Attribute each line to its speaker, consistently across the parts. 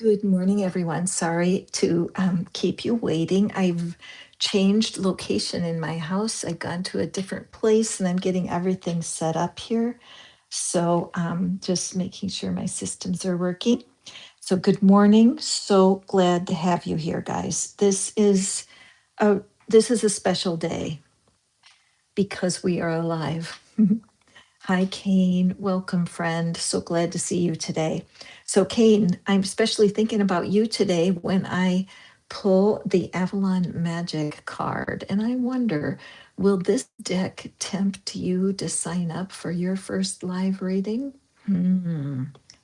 Speaker 1: Good morning, everyone. Sorry to keep you waiting. I've changed location in my house. I've gone to a different place and I'm getting everything set up here. So just making sure my systems are working. So good morning. So glad to have you here, guys. This is a special day because we are alive. Hi, Kane. Welcome, friend. So glad to see you today. So, Kane, I'm especially thinking about you today when I pull the Avalon Magic card. And I wonder, will this deck tempt you to sign up for your first live reading?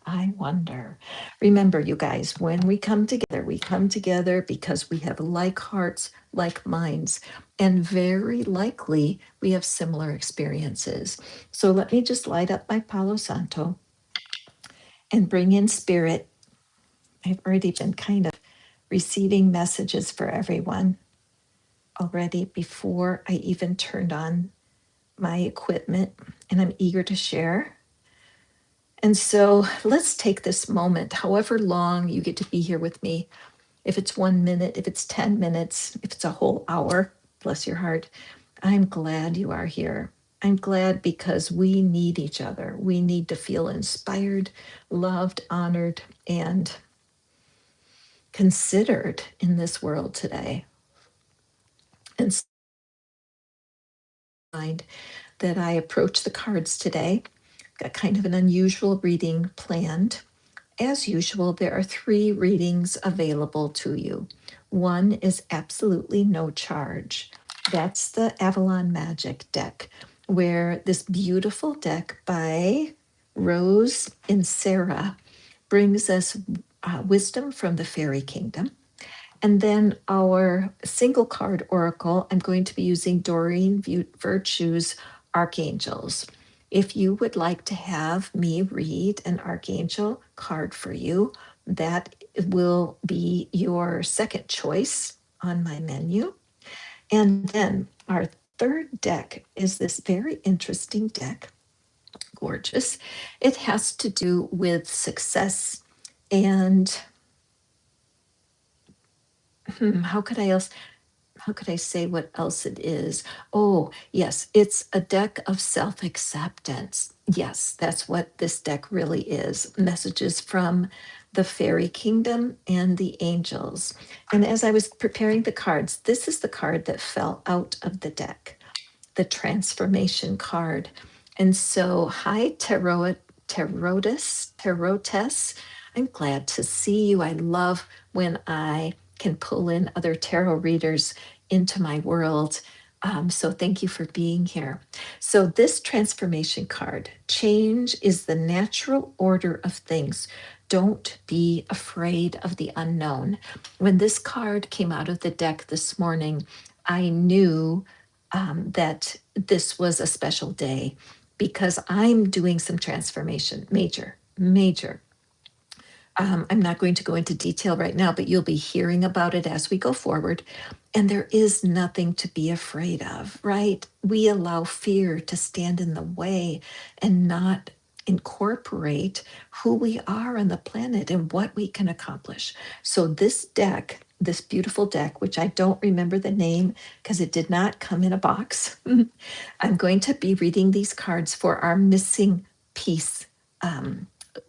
Speaker 1: I wonder. Remember, you guys, when we come together because we have like hearts, like minds, and very likely we have similar experiences. So let me just light up my Palo Santo and bring in spirit. I've already been kind of receiving messages for everyone already before I even turned on my equipment, and I'm eager to share. And so let's take this moment, however long you get to be here with me. If it's 1 minute, if it's 10 minutes, if it's a whole hour, bless your heart, I'm glad you are here. I'm glad because we need each other. We need to feel inspired, loved, honored, and considered in this world today. And so mind that I approach the cards today. Got kind of an unusual reading planned. As usual, there are 3 readings available to you. One is absolutely no charge. That's the Avalon Magic deck, where this beautiful deck by Rose and Sarah brings us wisdom from the fairy kingdom. And then our single card oracle, I'm going to be using Doreen Virtue's Archangels. If you would like to have me read an archangel card for you, that will be your second choice on my menu. And then our third deck is this very interesting deck, gorgeous. It has to do with success and how could I say what else it is? Oh, yes, it's a deck of self acceptance. Yes, that's what this deck really is, messages from the fairy kingdom and the angels. And as I was preparing the cards, this is the card that fell out of the deck, the transformation card. And so, hi, Tarotess. I'm glad to see you. I love when I can pull in other tarot readers into my world. So thank you for being here. So this transformation card, change is the natural order of things. Don't be afraid of the unknown. When this card came out of the deck this morning, I knew that this was a special day because I'm doing some transformation, major. I'm not going to go into detail right now, but you'll be hearing about it as we go forward. And there is nothing to be afraid of, right? We allow fear to stand in the way and not incorporate who we are on the planet and what we can accomplish. So, this deck, this beautiful deck, which I don't remember the name because it did not come in a box, I'm going to be reading these cards for our missing piece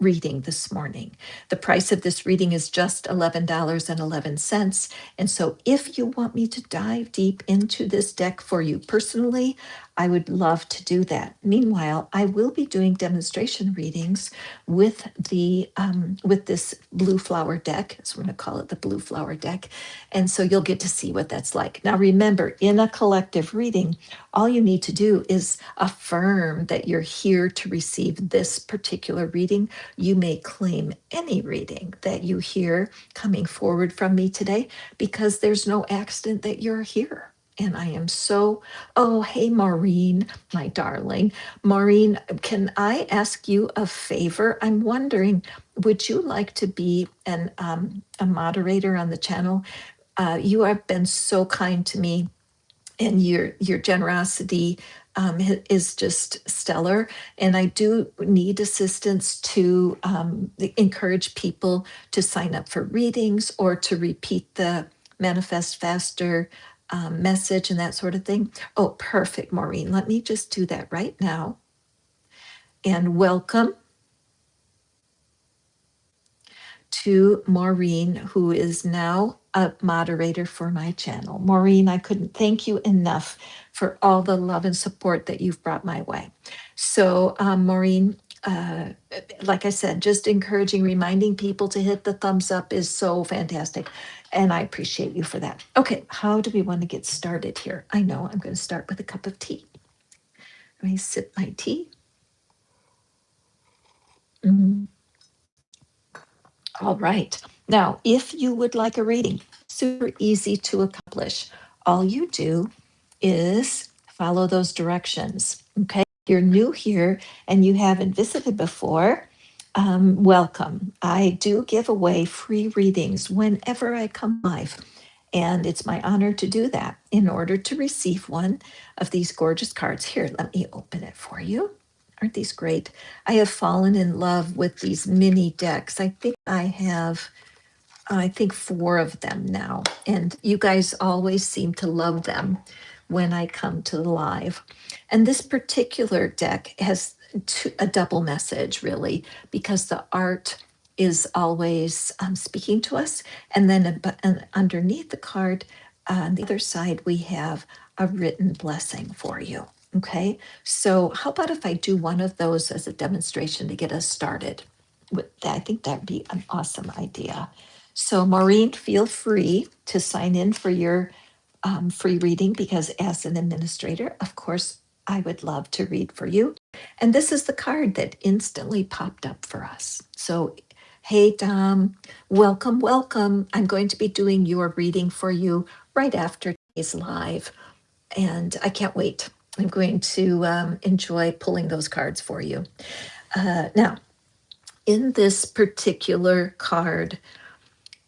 Speaker 1: reading this morning. The price of this reading is just $11.11. And so if you want me to dive deep into this deck for you personally, I would love to do that. Meanwhile, I will be doing demonstration readings with this blue flower deck. So we're going to call it the blue flower deck. And so you'll get to see what that's like. Now remember, in a collective reading, all you need to do is affirm that you're here to receive this particular reading. You may claim any reading that you hear coming forward from me today because there's no accident that you're here. And I am oh, hey, Maureen, my darling. Maureen, can I ask you a favor? I'm wondering, would you like to be a moderator on the channel? You have been so kind to me, and your generosity is just stellar. And I do need assistance to encourage people to sign up for readings or to repeat the Manifest Faster message and that sort of thing. Oh, perfect, Maureen. Let me just do that right now. And welcome to Maureen, who is now a moderator for my channel. Maureen, I couldn't thank you enough for all the love and support that you've brought my way. So, Maureen, like I said, just encouraging, reminding people to hit the thumbs up is so fantastic. And I appreciate you for that. Okay, how do we want to get started here? I know I'm going to start with a cup of tea. Let me sip my tea. Mm. All right. Now, if you would like a reading, super easy to accomplish. All you do is follow those directions. Okay. If you're new here and you haven't visited before, welcome. I do give away free readings whenever I come live. And it's my honor to do that. In order to receive one of these gorgeous cards, here, let me open it for you. Aren't these great? I have fallen in love with these mini decks. I think 4 of them now. And you guys always seem to love them when I come to the live. And this particular deck has a double message, really, because the art is always speaking to us. And then underneath the card, on the other side, we have a written blessing for you. Okay, so how about if I do one of those as a demonstration to get us started? I think that'd be an awesome idea. So, Maureen, feel free to sign in for your free reading because, as an administrator, of course, I would love to read for you. And this is the card that instantly popped up for us. So, hey, Dom, welcome, welcome. I'm going to be doing your reading for you right after today's live. And I can't wait. I'm going to enjoy pulling those cards for you. Now, in this particular card,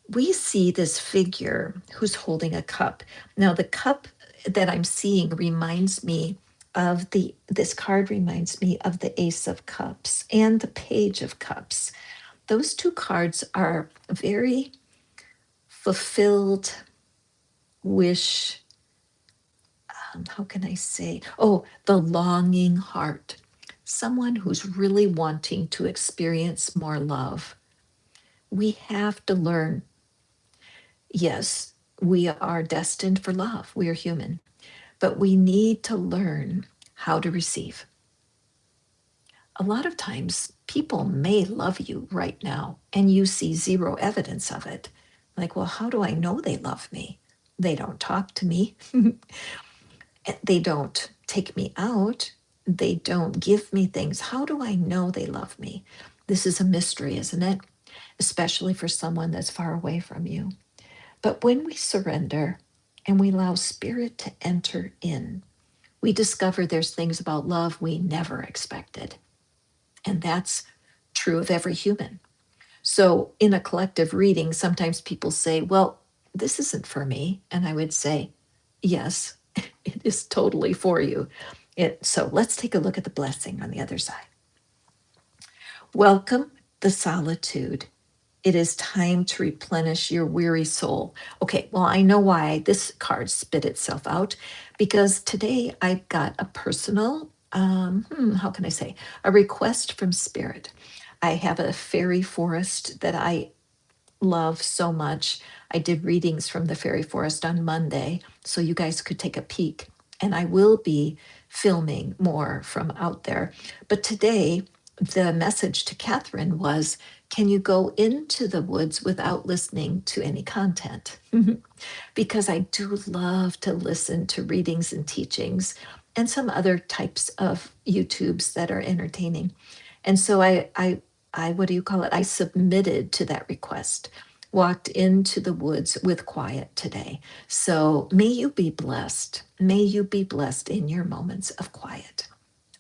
Speaker 1: we see this figure who's holding a cup. Now, the cup that I'm seeing reminds me of this card reminds me of the Ace of Cups and the Page of Cups. Those 2 cards are very fulfilled wish. How can I say? Oh, the longing heart. Someone who's really wanting to experience more love. We have to learn. Yes, we are destined for love. We are human, but we need to learn how to receive. A lot of times, people may love you right now, and you see zero evidence of it. Like, well, how do I know they love me? They don't talk to me. They don't take me out. They don't give me things. How do I know they love me? This is a mystery, isn't it? Especially for someone that's far away from you. But when we surrender and we allow spirit to enter in, we discover there's things about love we never expected. And that's true of every human. So in a collective reading, sometimes people say, well, this isn't for me. And I would say, yes, it is totally for you. So let's take a look at the blessing on the other side. Welcome the solitude. It is time to replenish your weary soul. Okay, well, I know why this card spit itself out, because today I got a personal, how can I say, a request from Spirit. I have a fairy forest that I love so much. I did readings from the fairy forest on Monday, so you guys could take a peek. And I will be filming more from out there. But today, the message to Catherine was, can you go into the woods without listening to any content? Because I do love to listen to readings and teachings and some other types of YouTubes that are entertaining. And so what do you call it? I submitted to that request, walked into the woods with quiet today. So may you be blessed. May you be blessed in your moments of quiet.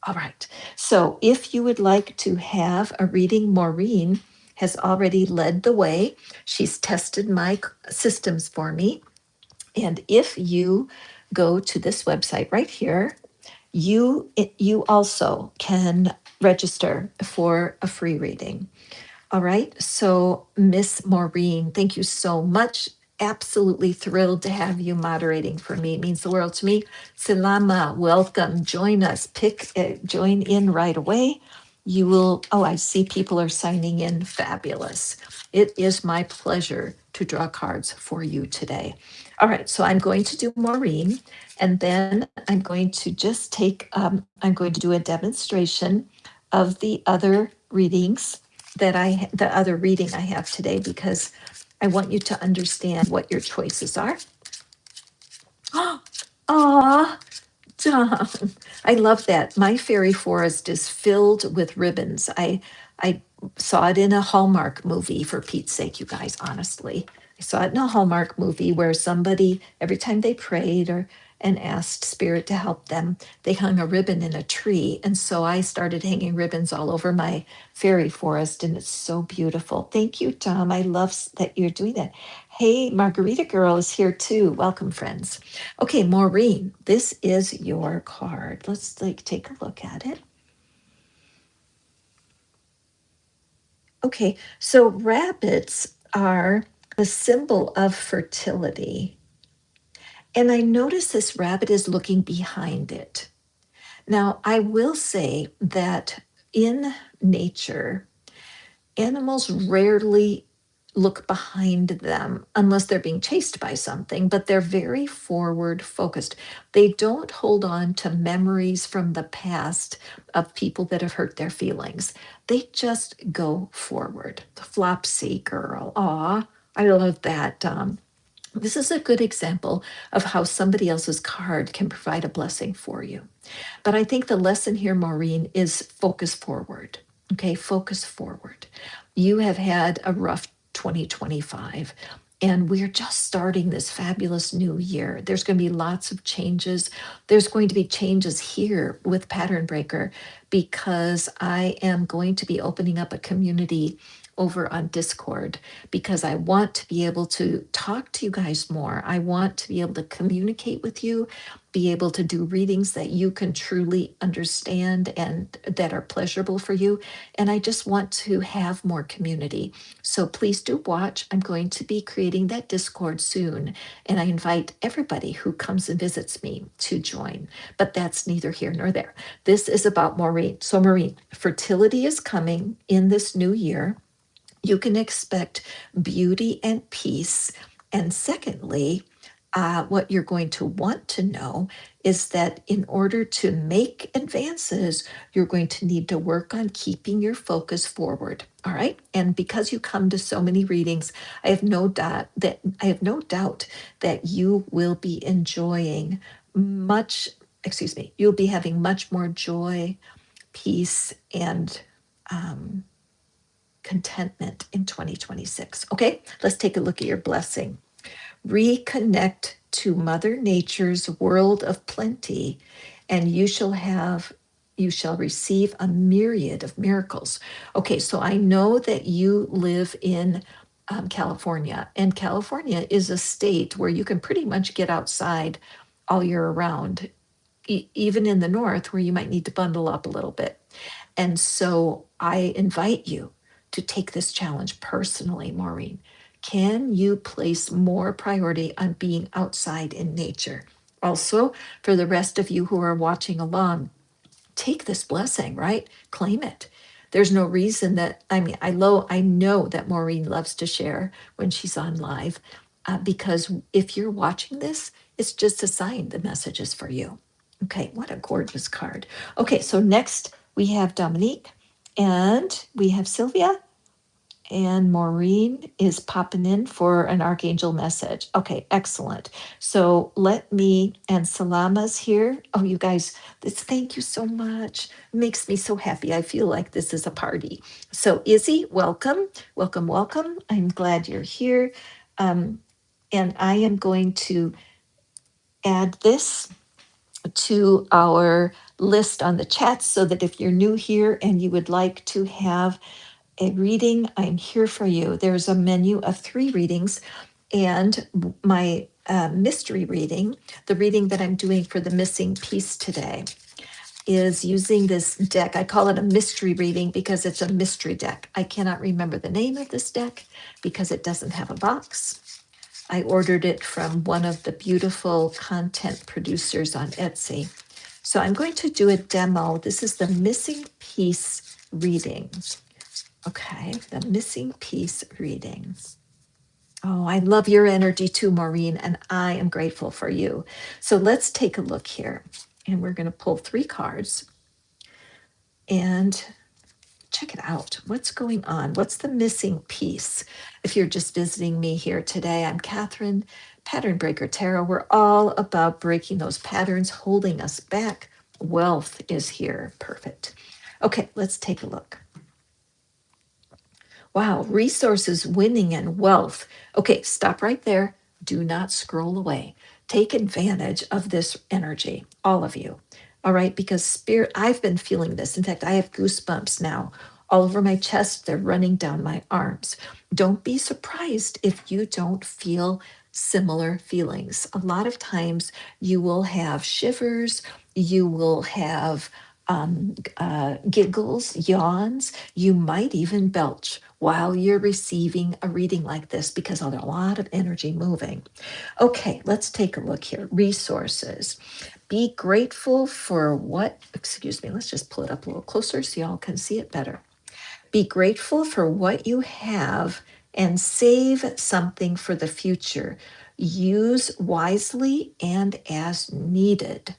Speaker 1: All right. So if you would like to have a reading, Maureen has already led the way. She's tested my systems for me. And if you go to this website right here, you also can register for a free reading. All right. So, Miss Maureen, thank you so much. Absolutely thrilled to have you moderating for me. It means the world to me. Salama, welcome. Join us. Join in right away. You will. Oh, I see people are signing in. Fabulous. It is my pleasure to draw cards for you today. All right. So, I'm going to do Maureen, and then I'm going to just I'm going to do a demonstration of the other readings the other reading I have today, because I want you to understand what your choices are. Oh, John, I love that. My fairy forest is filled with ribbons. I saw it in a Hallmark movie, for Pete's sake, you guys, honestly. I saw it in a Hallmark movie where somebody, every time they prayed or and asked spirit to help them, they hung a ribbon in a tree. And so I started hanging ribbons all over my fairy forest, and it's so beautiful. Thank you, Tom. I love that you're doing that. Hey, Margarita Girl is here too. Welcome, friends. Okay, Maureen, this is your card. Let's take a look at it. Okay, so rabbits are the symbol of fertility. And I notice this rabbit is looking behind it. Now, I will say that in nature, animals rarely look behind them unless they're being chased by something, but they're very forward focused. They don't hold on to memories from the past of people that have hurt their feelings. They just go forward. Flopsy girl. Aw, I love that. This is a good example of how somebody else's card can provide a blessing for you. But I think the lesson here, Maureen, is focus forward. Okay, focus forward. You have had a rough 2025, and we're just starting this fabulous new year. There's going to be lots of changes. There's going to be changes here with Pattern Breaker, because I am going to be opening up a community over on Discord, because I want to be able to talk to you guys more. I want to be able to communicate with you, be able to do readings that you can truly understand and that are pleasurable for you. And I just want to have more community. So please do watch. I'm going to be creating that Discord soon. And I invite everybody who comes and visits me to join. But that's neither here nor there. This is about Maureen. So, Maureen, fertility is coming in this new year. You can expect beauty and peace. And secondly, what you're going to want to know is that in order to make advances, you're going to need to work on keeping your focus forward. All right. And because you come to so many readings, I have no doubt that you will be enjoying much, excuse me, you'll be having much more joy, peace, and contentment in 2026. Okay, let's take a look at your blessing. Reconnect to Mother Nature's world of plenty, and you shall receive a myriad of miracles. Okay, so I know that you live in California, and California is a state where you can pretty much get outside all year around, even in the north where you might need to bundle up a little bit. And so I invite you to take this challenge personally, Maureen. Can you place more priority on being outside in nature? Also, for the rest of you who are watching along, take this blessing, right? Claim it. There's no reason that, I know that Maureen loves to share when she's on live, because if you're watching this, it's just a sign the message is for you. Okay, what a gorgeous card. Okay, so next we have Dominique, and we have Sylvia, and Maureen is popping in for an archangel message. Okay, excellent. So let me, and Salama's here. Oh, you guys, thank you so much. Makes me so happy. I feel like this is a party. So Izzy, welcome, welcome, welcome. I'm glad you're here. And I am going to add this to our list on the chat, so that if you're new here and you would like to have a reading, I'm here for you. There's a menu of 3 readings, and my mystery reading, the reading that I'm doing for the missing piece today, is using this deck. I call it a mystery reading because it's a mystery deck. I cannot remember the name of this deck because it doesn't have a box. I ordered it from one of the beautiful content producers on Etsy. So I'm going to do a demo. This is the missing piece reading. Okay, the missing piece reading. Oh, I love your energy too, Maureen, and I am grateful for you. So let's take a look here. And we're going to pull 3 cards and check it out. What's going on? What's the missing piece? If you're just visiting me here today, I'm Catherine, Pattern Breaker Tarot. We're all about breaking those patterns holding us back. Wealth is here. Perfect. Okay, let's take a look. Wow, resources, winning, and wealth. Okay, stop right there. Do not scroll away. Take advantage of this energy, all of you. All right, because spirit, I've been feeling this. In fact, I have goosebumps now all over my chest. They're running down my arms. Don't be surprised if you don't feel similar feelings. A lot of times you will have shivers, you will have giggles, yawns. You might even belch while you're receiving a reading like this because there's a lot of energy moving. Okay, let's take a look here. Resources. Be grateful for what, excuse me, let's just pull it up a little closer so y'all can see it better. Be grateful for what you have and save something for the future. Use wisely and as needed.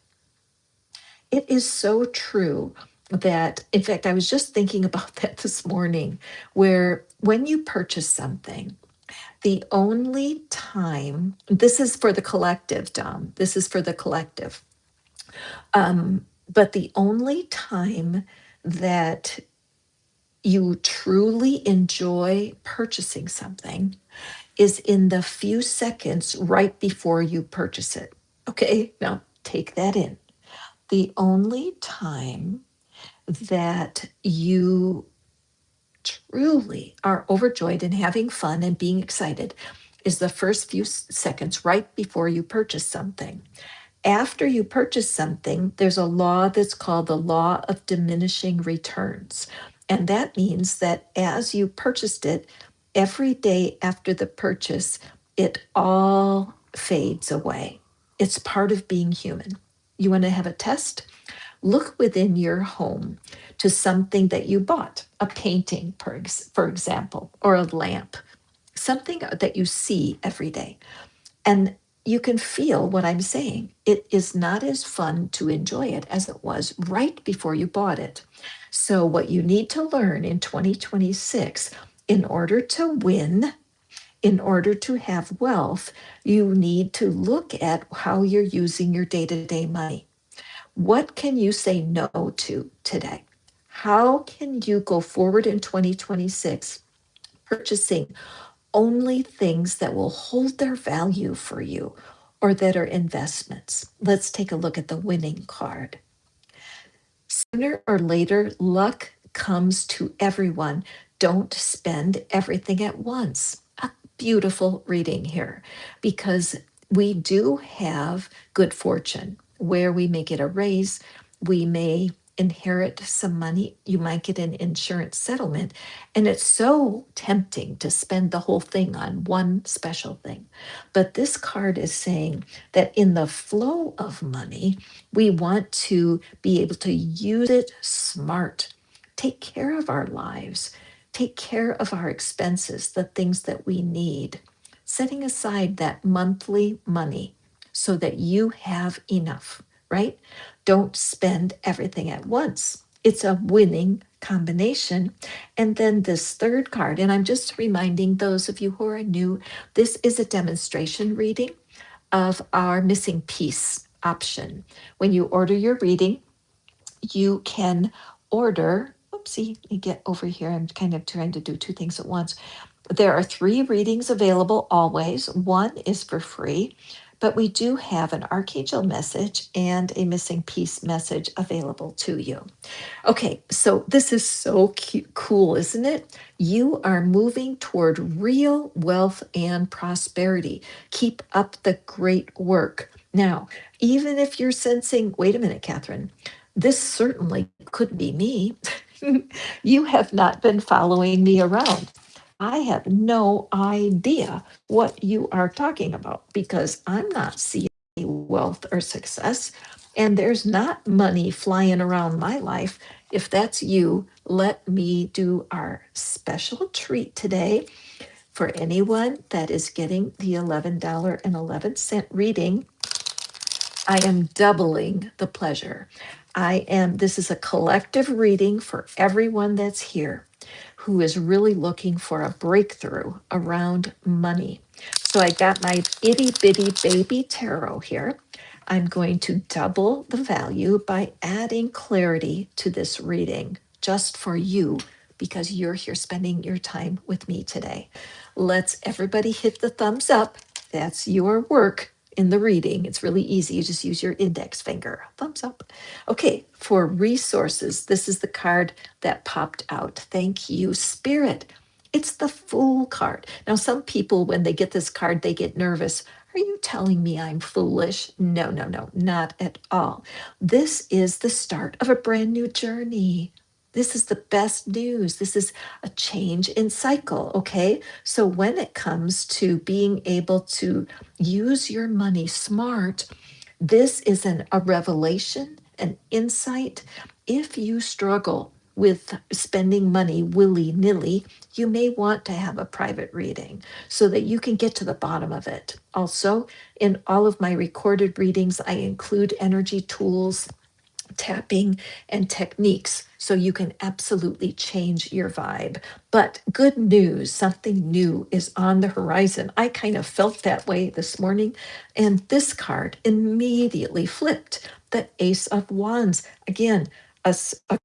Speaker 1: It is so true that, in fact, I was just thinking about that this morning, where when you purchase something, the only time, this is for the collective, Dom, this is for the collective, but the only time that you truly enjoy purchasing something is in the few seconds right before you purchase it. Okay, now take that in. The only time that you truly are overjoyed and having fun and being excited is the first few seconds right before you purchase something. After you purchase something, there's a law that's called the law of diminishing returns. And that means that as you purchased it, every day after the purchase, it all fades away. It's part of being human. You want to have a test? Look within your home to something that you bought, a painting, for example, or a lamp, something that you see every day. And you can feel what I'm saying. It is not as fun to enjoy it as it was right before you bought it. So, what you need to learn in 2026, in order to win, in order to have wealth, you need to look at how you're using your day to day money. What can you say no to today? How can you go forward in 2026 purchasing only things that will hold their value for you or that are investments? Let's take a look at the winning card. Sooner or later, luck comes to everyone. Don't spend everything at once. A beautiful reading here because we do have good fortune where we may get a raise, we may inherit some money, you might get an insurance settlement, and it's so tempting to spend the whole thing on one special thing. But this card is saying that in the flow of money, we want to be able to use it smart, take care of our lives, take care of our expenses, the things that we need, setting aside that monthly money so that you have enough, right? Don't spend everything at once. It's a winning combination. And then this third card, and I'm just reminding those of you who are new, this is a demonstration reading of our missing piece option. When you order your reading, you can order, oopsie, let me get over here. I'm kind of trying to do 2 things at once. There are 3 readings available always. One is for free. but we do have an archangel message and a missing piece message available to you. Okay, so this is so cute, cool, isn't it? You are moving toward real wealth and prosperity. Keep up the great work. Now, even if you're sensing, wait a minute, Catherine, this certainly could be me. You have not been following me around. I have no idea what you are talking about because I'm not seeing wealth or success, and there's not money flying around my life. If that's you, let me do our special treat today for anyone that is getting the $11.11 reading. I am doubling the pleasure. This is a collective reading for everyone that's here who is really looking for a breakthrough around money. So I got my itty bitty baby tarot here. I'm going to double the value by adding clarity to this reading just for you because you're here spending your time with me today. Let's everybody hit the thumbs up. That's your work in the reading. It's really easy. You just use your index finger. Thumbs up. Okay, for resources, this is the card that popped out. Thank you, Spirit. It's the Fool card. Now, some people, when they get this card, they get nervous. Are you telling me I'm foolish? No, no, no, not at all. This is the start of a brand new journey. This is the best news. This is a change in cycle, okay? So when it comes to being able to use your money smart, this is a revelation, an insight. If you struggle with spending money willy nilly, you may want to have a private reading so that you can get to the bottom of it. Also, in all of my recorded readings, I include energy tools, tapping, and techniques so you can absolutely change your vibe. But good news, something new is on the horizon. I kind of felt that way this morning, and this card immediately flipped, the Ace of Wands. Again, a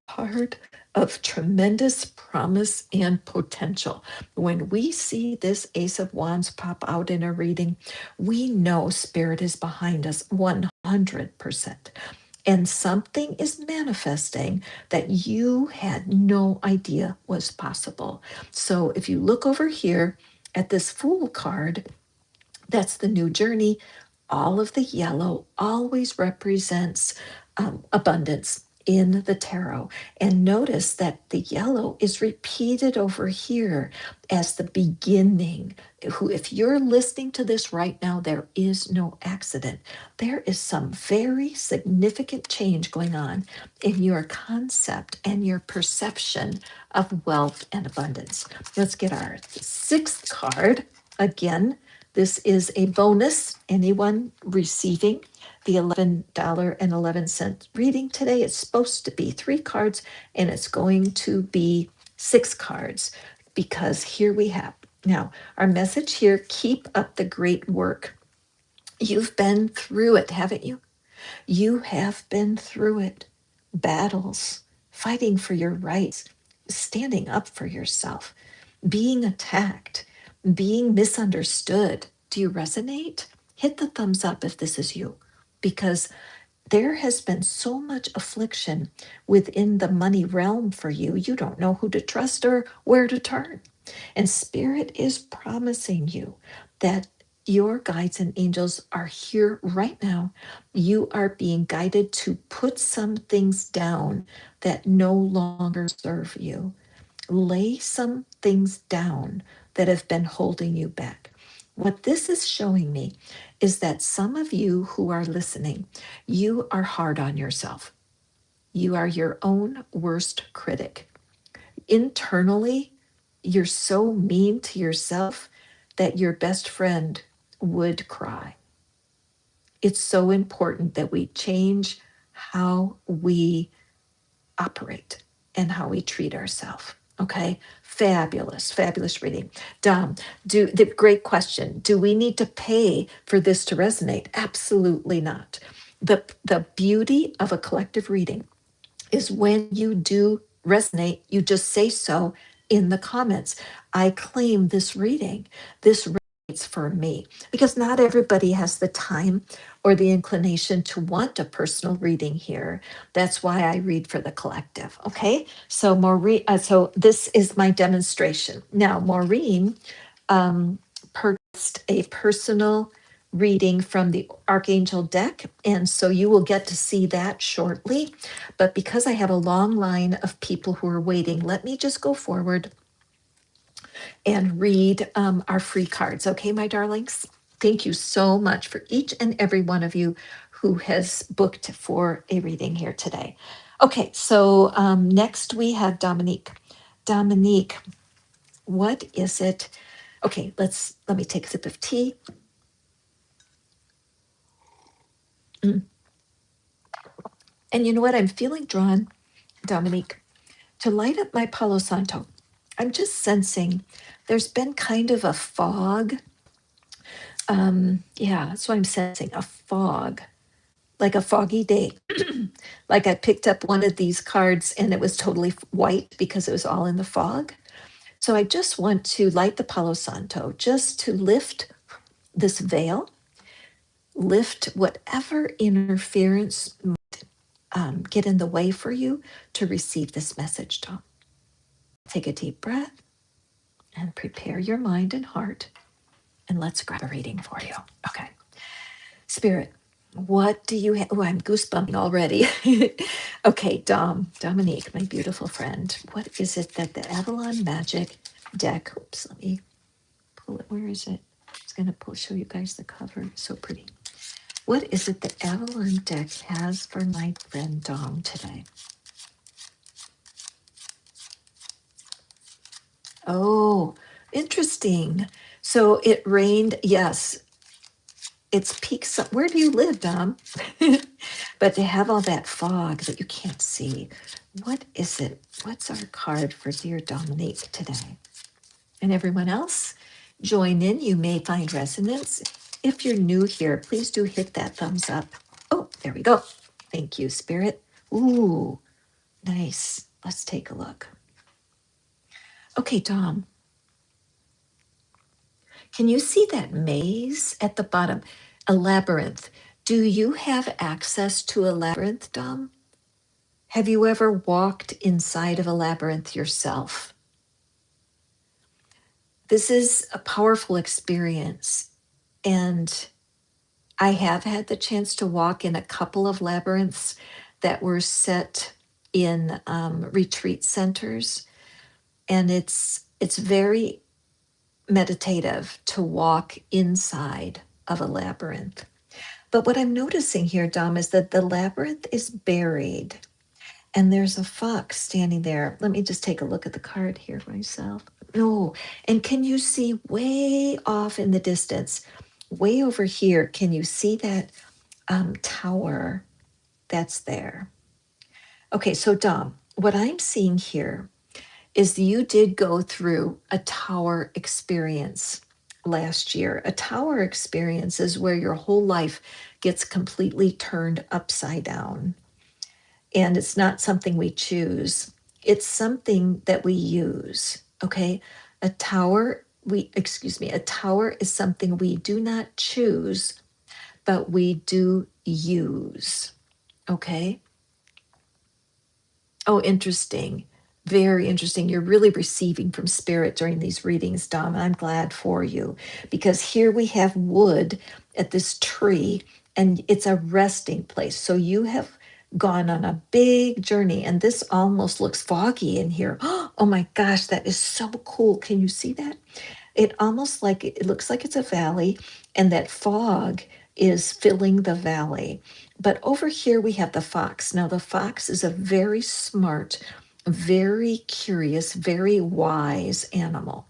Speaker 1: card of tremendous promise and potential. When we see this Ace of Wands pop out in a reading, we know Spirit is behind us 100%. And something is manifesting that you had no idea was possible. So if you look over here at this Fool card, that's the new journey. All of the yellow always represents abundance in the tarot. And notice that the yellow is repeated over here as the beginning. If you're listening to this right now, there is no accident. There is some very significant change going on in your concept and your perception of wealth and abundance. Let's get our sixth card. Again, this is a bonus. Anyone receiving the $11.11 reading today, it's supposed to be 3 cards, and it's going to be 6 cards because here we have. Now, our message here, keep up the great work. You've been through it, haven't you? You have been through it. Battles, fighting for your rights, standing up for yourself, being attacked, being misunderstood. Do you resonate? Hit the thumbs up if this is you, because there has been so much affliction within the money realm for you. You don't know who to trust or where to turn. And Spirit is promising you that your guides and angels are here right now. You are being guided to put some things down that no longer serve you. Lay some things down that have been holding you back. What this is showing me is that some of you who are listening, you are hard on yourself. You are your own worst critic. Internally, you're so mean to yourself that your best friend would cry. It's so important that we change how we operate and how we treat ourselves. Okay, fabulous, fabulous reading. Dom, great question. Do we need to pay for this to resonate? Absolutely not. The beauty of a collective reading is when you do resonate, you just say so in the comments. I claim this reading. This resonates for me, because not everybody has the time or the inclination to want a personal reading here. That's why I read for the collective. Okay, so Maureen, so this is my demonstration. Now, Maureen purchased a personal reading from the Archangel deck, and so you will get to see that shortly. But because I have a long line of people who are waiting, let me just go forward and read our free cards. Okay, my darlings? Thank you so much for each and every one of you who has booked for a reading here today. Okay, so next we have Dominique. Dominique, what is it? Okay, let me take a sip of tea. Mm. And you know what? I'm feeling drawn, Dominique, to light up my Palo Santo. I'm just sensing there's been kind of a fog. Yeah, that's what I'm sensing, a fog, like a foggy day. Like I picked up one of these cards and it was totally white because it was all in the fog. So I just want to light the Palo Santo, just to lift this veil, lift whatever interference get in the way for you to receive this message, Tom. Take a deep breath and prepare your mind and heart, and let's grab a reading for you. Okay. Spirit, what do you have? Oh, I'm goosebumping already. Okay, Dominique, my beautiful friend, what is it that the Avalon Magic deck, oops, let me pull it. Where is it? I was going to show you guys the cover. It's so pretty. What is it the Avalon deck has for my friend Dom today? Oh, interesting. So it rained. Yes, it's peak. Where do you live, Dom? But to have all that fog that you can't see, what is it? What's our card for dear Dominique today? And everyone else, join in. You may find resonance. If you're new here, please do hit that thumbs up. Oh, there we go. Thank you, Spirit. Ooh, nice. Let's take a look. Okay, Dom, can you see that maze at the bottom? A labyrinth. Do you have access to a labyrinth, Dom? Have you ever walked inside of a labyrinth yourself? This is a powerful experience. And I have had the chance to walk in a couple of labyrinths that were set in retreat centers. And it's very meditative to walk inside of a labyrinth. But what I'm noticing here, Dom, is that the labyrinth is buried and there's a fox standing there. Let me just take a look at the card here myself. No, and can you see way off in the distance, way over here? Can you see that tower that's there? Okay, so Dom, what I'm seeing here is you did go through a tower experience last year. A tower experience is where your whole life gets completely turned upside down. And it's not something we choose, it's something that we use. Okay. A tower is something we do not choose, but we do use. Okay. Oh, interesting. Very interesting. You're really receiving from spirit during these readings, Dom. I'm glad for you, because here we have wood at this tree and it's a resting place. So you have gone on a big journey and this almost looks foggy in here. Oh my gosh, that is so cool. Can you see that? It looks like it's a valley and that fog is filling the valley. But over here we have the fox. Now the fox is a very smart, very curious, very wise animal.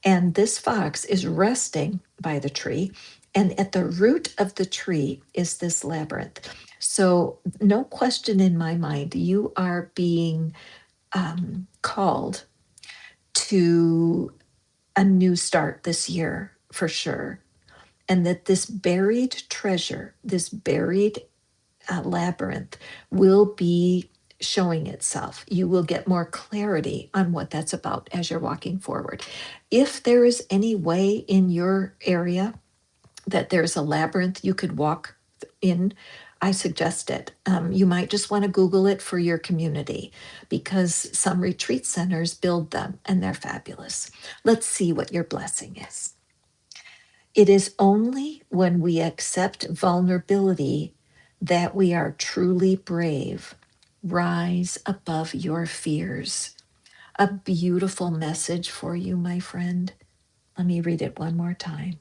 Speaker 1: And this fox is resting by the tree, and at the root of the tree is this labyrinth. So, no question in my mind, you are being called to a new start this year for sure. And that this buried treasure, this buried labyrinth will be showing itself. You will get more clarity on what that's about as you're walking forward. If there is any way in your area that there's a labyrinth you could walk in, I suggest it. You might just want to Google it for your community because some retreat centers build them and they're fabulous. Let's see what your blessing is. It is only when we accept vulnerability that we are truly brave. Rise above your fears. A beautiful message for you, my friend. Let me read it one more time.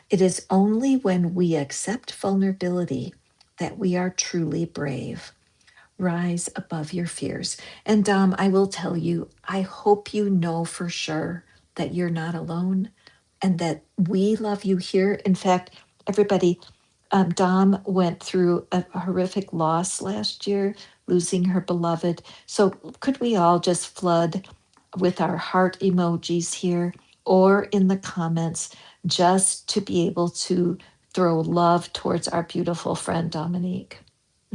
Speaker 1: It is only when we accept vulnerability that we are truly brave. Rise above your fears. And Dom, I will tell you, I hope you know for sure that you're not alone and that we love you here. In fact, everybody, Dom went through a horrific loss last year, losing her beloved. So could we all just flood with our heart emojis here or in the comments just to be able to throw love towards our beautiful friend Dominique?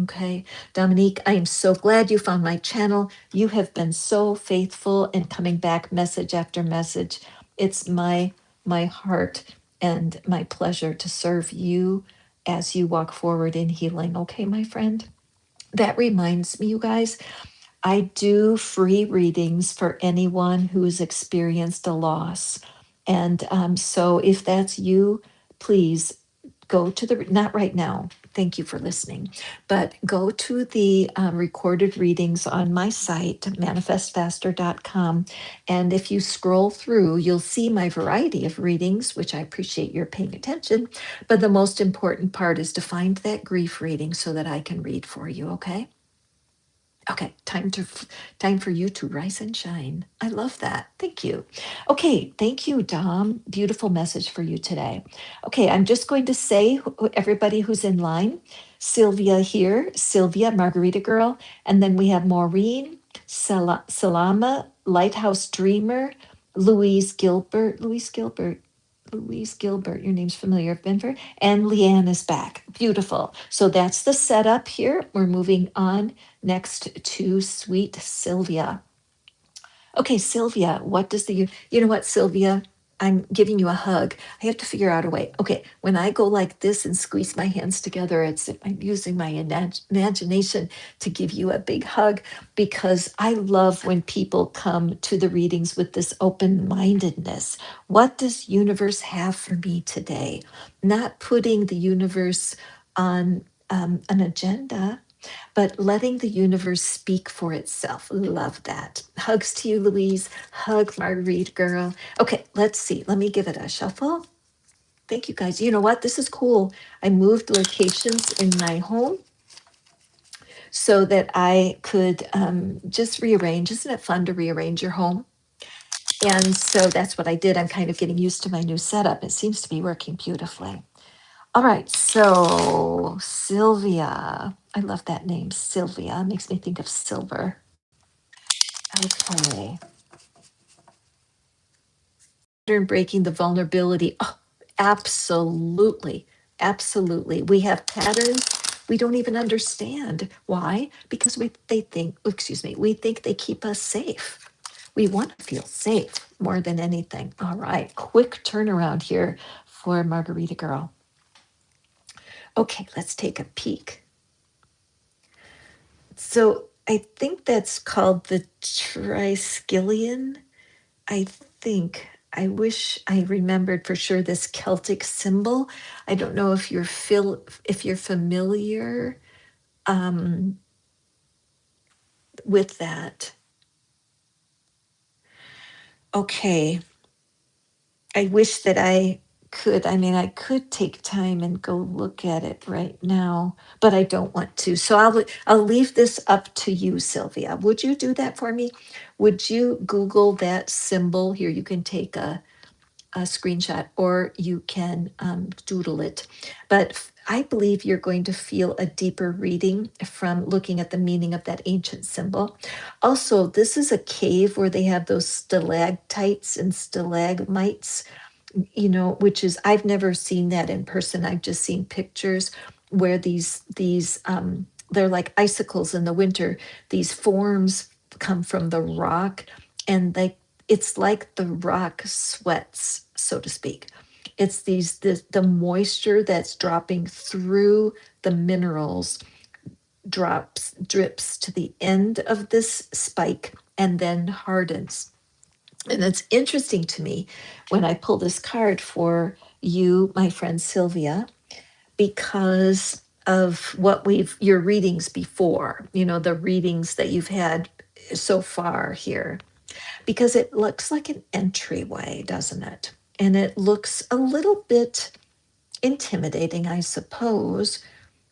Speaker 1: Okay, Dominique, I am so glad you found my channel. You have been so faithful and coming back message after message. It's my heart and my pleasure to serve you as you walk forward in healing. Okay, my friend. That reminds me, you guys, I do free readings for anyone who's experienced a loss. And so if that's you, please go to the, not right now, thank you for listening, but go to the recorded readings on my site, manifestfaster.com. And if you scroll through, you'll see my variety of readings, which I appreciate your paying attention. But the most important part is to find that grief reading so that I can read for you, okay? Okay, time for you to rise and shine. I love that. Thank you. Okay, thank you, Dom. Beautiful message for you today. Okay, I'm just going to say everybody who's in line. Sylvia here, Sylvia, Margarita Girl, and then we have Maureen, Salama, Lighthouse Dreamer, Louise Gilbert, your name's familiar, Benver, and Leanne is back. Beautiful. So that's the setup here. We're moving on next to sweet Sylvia. Okay, Sylvia, what does you know what, Sylvia? I'm giving you a hug. I have to figure out a way. Okay, when I go like this and squeeze my hands together, I'm using my imagination to give you a big hug because I love when people come to the readings with this open-mindedness. What does universe have for me today? Not putting the universe on an agenda, but letting the universe speak for itself. Love that. Hugs to you, Louise. Hug, Marguerite girl. Okay, let's see. Let me give it a shuffle. Thank you, guys. You know what? This is cool. I moved locations in my home so that I could just rearrange. Isn't it fun to rearrange your home? And so that's what I did. I'm kind of getting used to my new setup. It seems to be working beautifully. All right, so Sylvia. I love that name, Sylvia. Makes me think of silver. Okay. Pattern breaking the vulnerability. Oh, absolutely. Absolutely. We have patterns we don't even understand. Why? Because we think they keep us safe. We want to feel safe more than anything. All right, quick turnaround here for Margarita Girl. Okay, let's take a peek. So I think that's called the Triskelion. I think. I wish I remembered for sure this Celtic symbol. I don't know if you're familiar with that. Okay. I wish that I could. I mean, I could take time and go look at it right now, but I don't want to. So I'll leave this up to you, Sylvia. Would you do that for me? Would you Google that symbol here? You can take a screenshot or you can doodle it. But I believe you're going to feel a deeper reading from looking at the meaning of that ancient symbol. Also, this is a cave where they have those stalactites and stalagmites, which is, I've never seen that in person. I've just seen pictures where these they're like icicles in the winter. These forms come from the rock, and it's like the rock sweats, so to speak. It's the moisture that's dropping through the minerals drips to the end of this spike and then hardens. And it's interesting to me when I pull this card for you, my friend Sylvia, because of what your readings before, the readings that you've had so far here, because it looks like an entryway, doesn't it? And it looks a little bit intimidating, I suppose,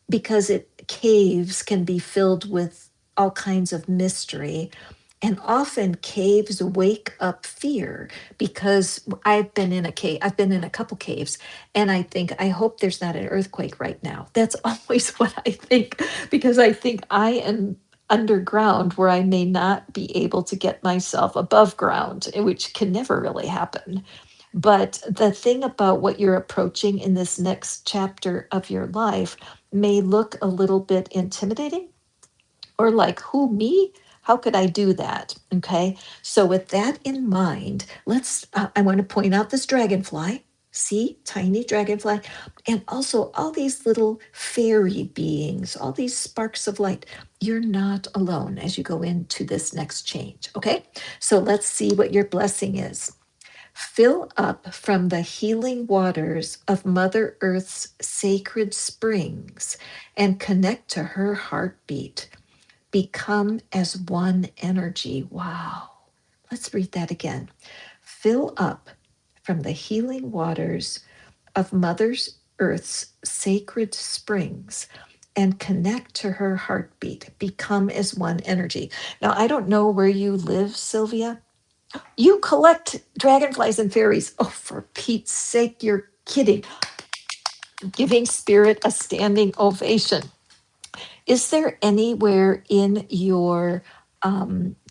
Speaker 1: because caves can be filled with all kinds of mystery, and often caves wake up fear, because I've been in a cave, I've been in a couple caves, and I think, I hope there's not an earthquake right now. That's always what I think, because I think I am underground where I may not be able to get myself above ground, which can never really happen. But the thing about what you're approaching in this next chapter of your life may look a little bit intimidating, or like, who, me? How could I do that? Okay. So, with that in mind, I want to point out this dragonfly. See, tiny dragonfly, and also all these little fairy beings, all these sparks of light. You're not alone as you go into this next change. Okay. So, let's see what your blessing is. Fill up from the healing waters of Mother Earth's sacred springs and connect to her heartbeat. Become as one energy. Wow. Let's read that again. Fill up from the healing waters of Mother Earth's sacred springs and connect to her heartbeat. Become as one energy. Now, I don't know where you live, Sylvia. You collect dragonflies and fairies. Oh, for Pete's sake, you're kidding. Giving spirit a standing ovation. Is there anywhere in your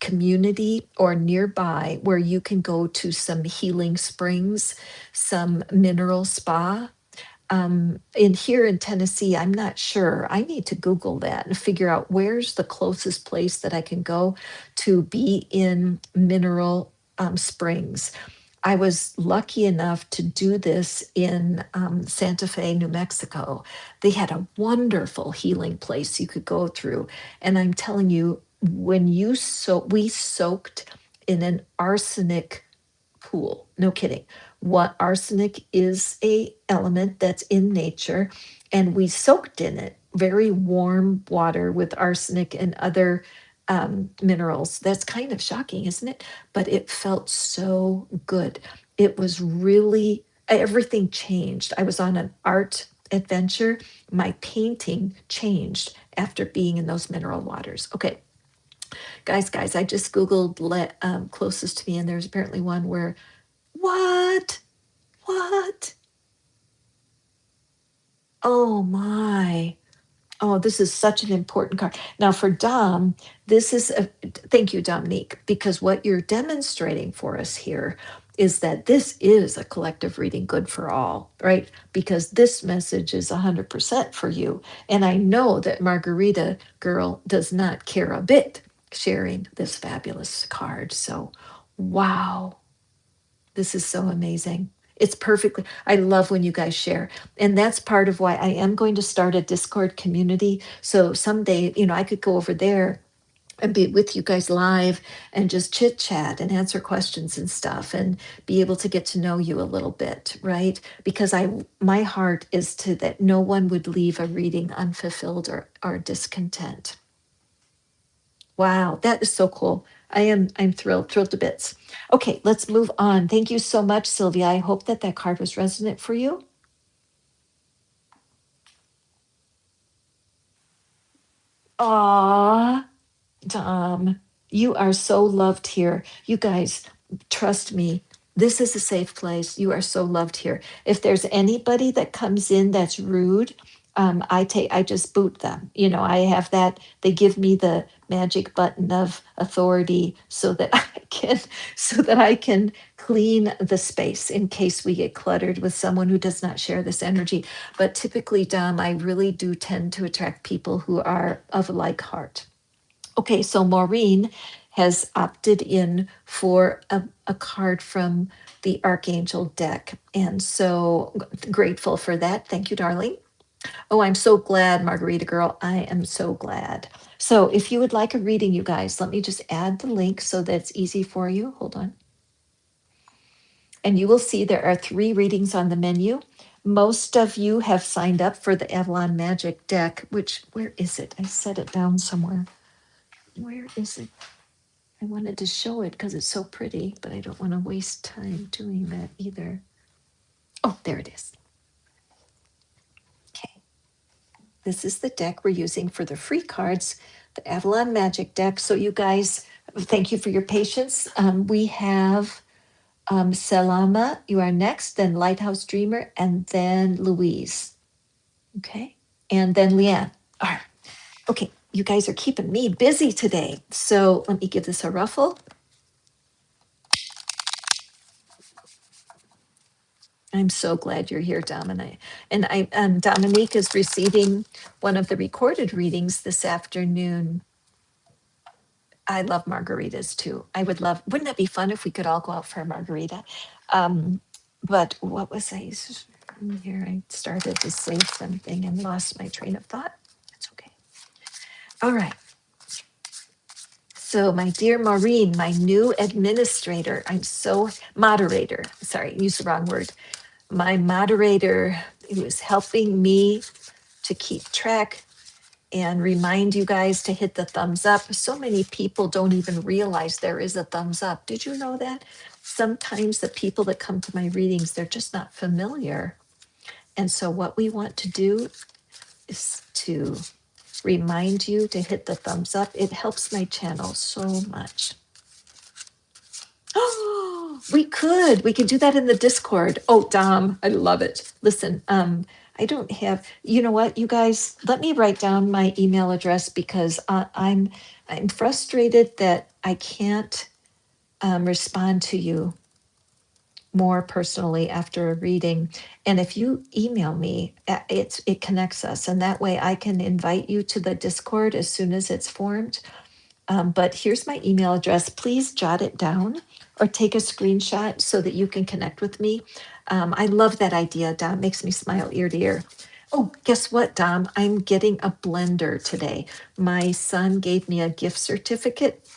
Speaker 1: community or nearby where you can go to some healing springs, some mineral spa? In here in Tennessee, I'm not sure. I need to Google that and figure out where's the closest place that I can go to be in mineral springs. I was lucky enough to do this in Santa Fe, New Mexico. They had a wonderful healing place you could go through. And I'm telling you, we soaked in an arsenic pool. No kidding. What arsenic is a element that's in nature, and we soaked in it. Very warm water with arsenic and other minerals. That's kind of shocking, isn't it? But it felt so good. It was really, everything changed. I was on an art adventure. My painting changed after being in those mineral waters. Okay, guys, I just Googled closest to me, and there's apparently one where, what? What? Oh my. Oh, this is such an important card. Now, for Dom, thank you, Dominique, because what you're demonstrating for us here is that this is a collective reading good for all, right? Because this message is 100% for you. And I know that Margarita girl does not care a bit sharing this fabulous card. So, wow. This is so amazing. It's perfectly, I love when you guys share. And that's part of why I am going to start a Discord community. So someday, I could go over there and be with you guys live and just chit chat and answer questions and stuff and be able to get to know you a little bit, right? Because my heart is that no one would leave a reading unfulfilled or discontent. Wow, that is so cool. I'm thrilled to bits. Okay, let's move on. Thank you so much, Sylvia. I hope that card was resonant for you. Aw, Dom, you are so loved here. You guys, trust me, this is a safe place. You are so loved here. If there's anybody that comes in that's rude, I just boot them. I have that. They give me the magic button of authority so that can so that I can clean the space in case we get cluttered with someone who does not share this energy. But typically, Dom, I really do tend to attract people who are of like heart. Okay, so Maureen has opted in for a card from the Archangel deck. And so grateful for that. Thank you, darling. Oh, I'm so glad, Margarita girl. I am so glad. So if you would like a reading, you guys, let me just add the link so that it's easy for you. Hold on. And you will see there are 3 readings on the menu. Most of you have signed up for the Avalon Magic deck, which, where is it? I set it down somewhere. Where is it? I wanted to show it because it's so pretty, but I don't want to waste time doing that either. Oh, there it is. Okay. This is the deck we're using for the free cards, the Avalon Magic deck. So you guys, thank you for your patience. We have Selama, you are next, then Lighthouse Dreamer, and then Louise. Okay. And then Leanne. All right. Okay. You guys are keeping me busy today. So let me give this a ruffle. I'm so glad you're here, Dominique. And Dominique is receiving one of the recorded readings this afternoon. I love margaritas too. I would love, wouldn't that be fun if we could all go out for a margarita? But what was I here? I started to say something and lost my train of thought. It's okay. All right. So, my dear Maureen, my new administrator, I'm so moderator. Sorry, used the wrong word. My moderator who is helping me to keep track and remind you guys to hit the thumbs up. So many people don't even realize there is a thumbs up. Did you know that? Sometimes the people that come to my readings, they're just not familiar. And so, what we want to do is to remind you to hit the thumbs up. It helps my channel so much. Oh, we could do that in the Discord. Oh, Dom, I love it. Listen, I don't have, you know what, you guys, let me write down my email address because I'm frustrated that I can't respond to you more personally after a reading. And if you email me, it connects us, and that way I can invite you to the Discord as soon as it's formed. But here's my email address. Please jot it down or take a screenshot so that you can connect with me. I love that idea, Dom. Makes me smile ear to ear. Oh, guess what, Dom? I'm getting a blender today. My son gave me a gift certificate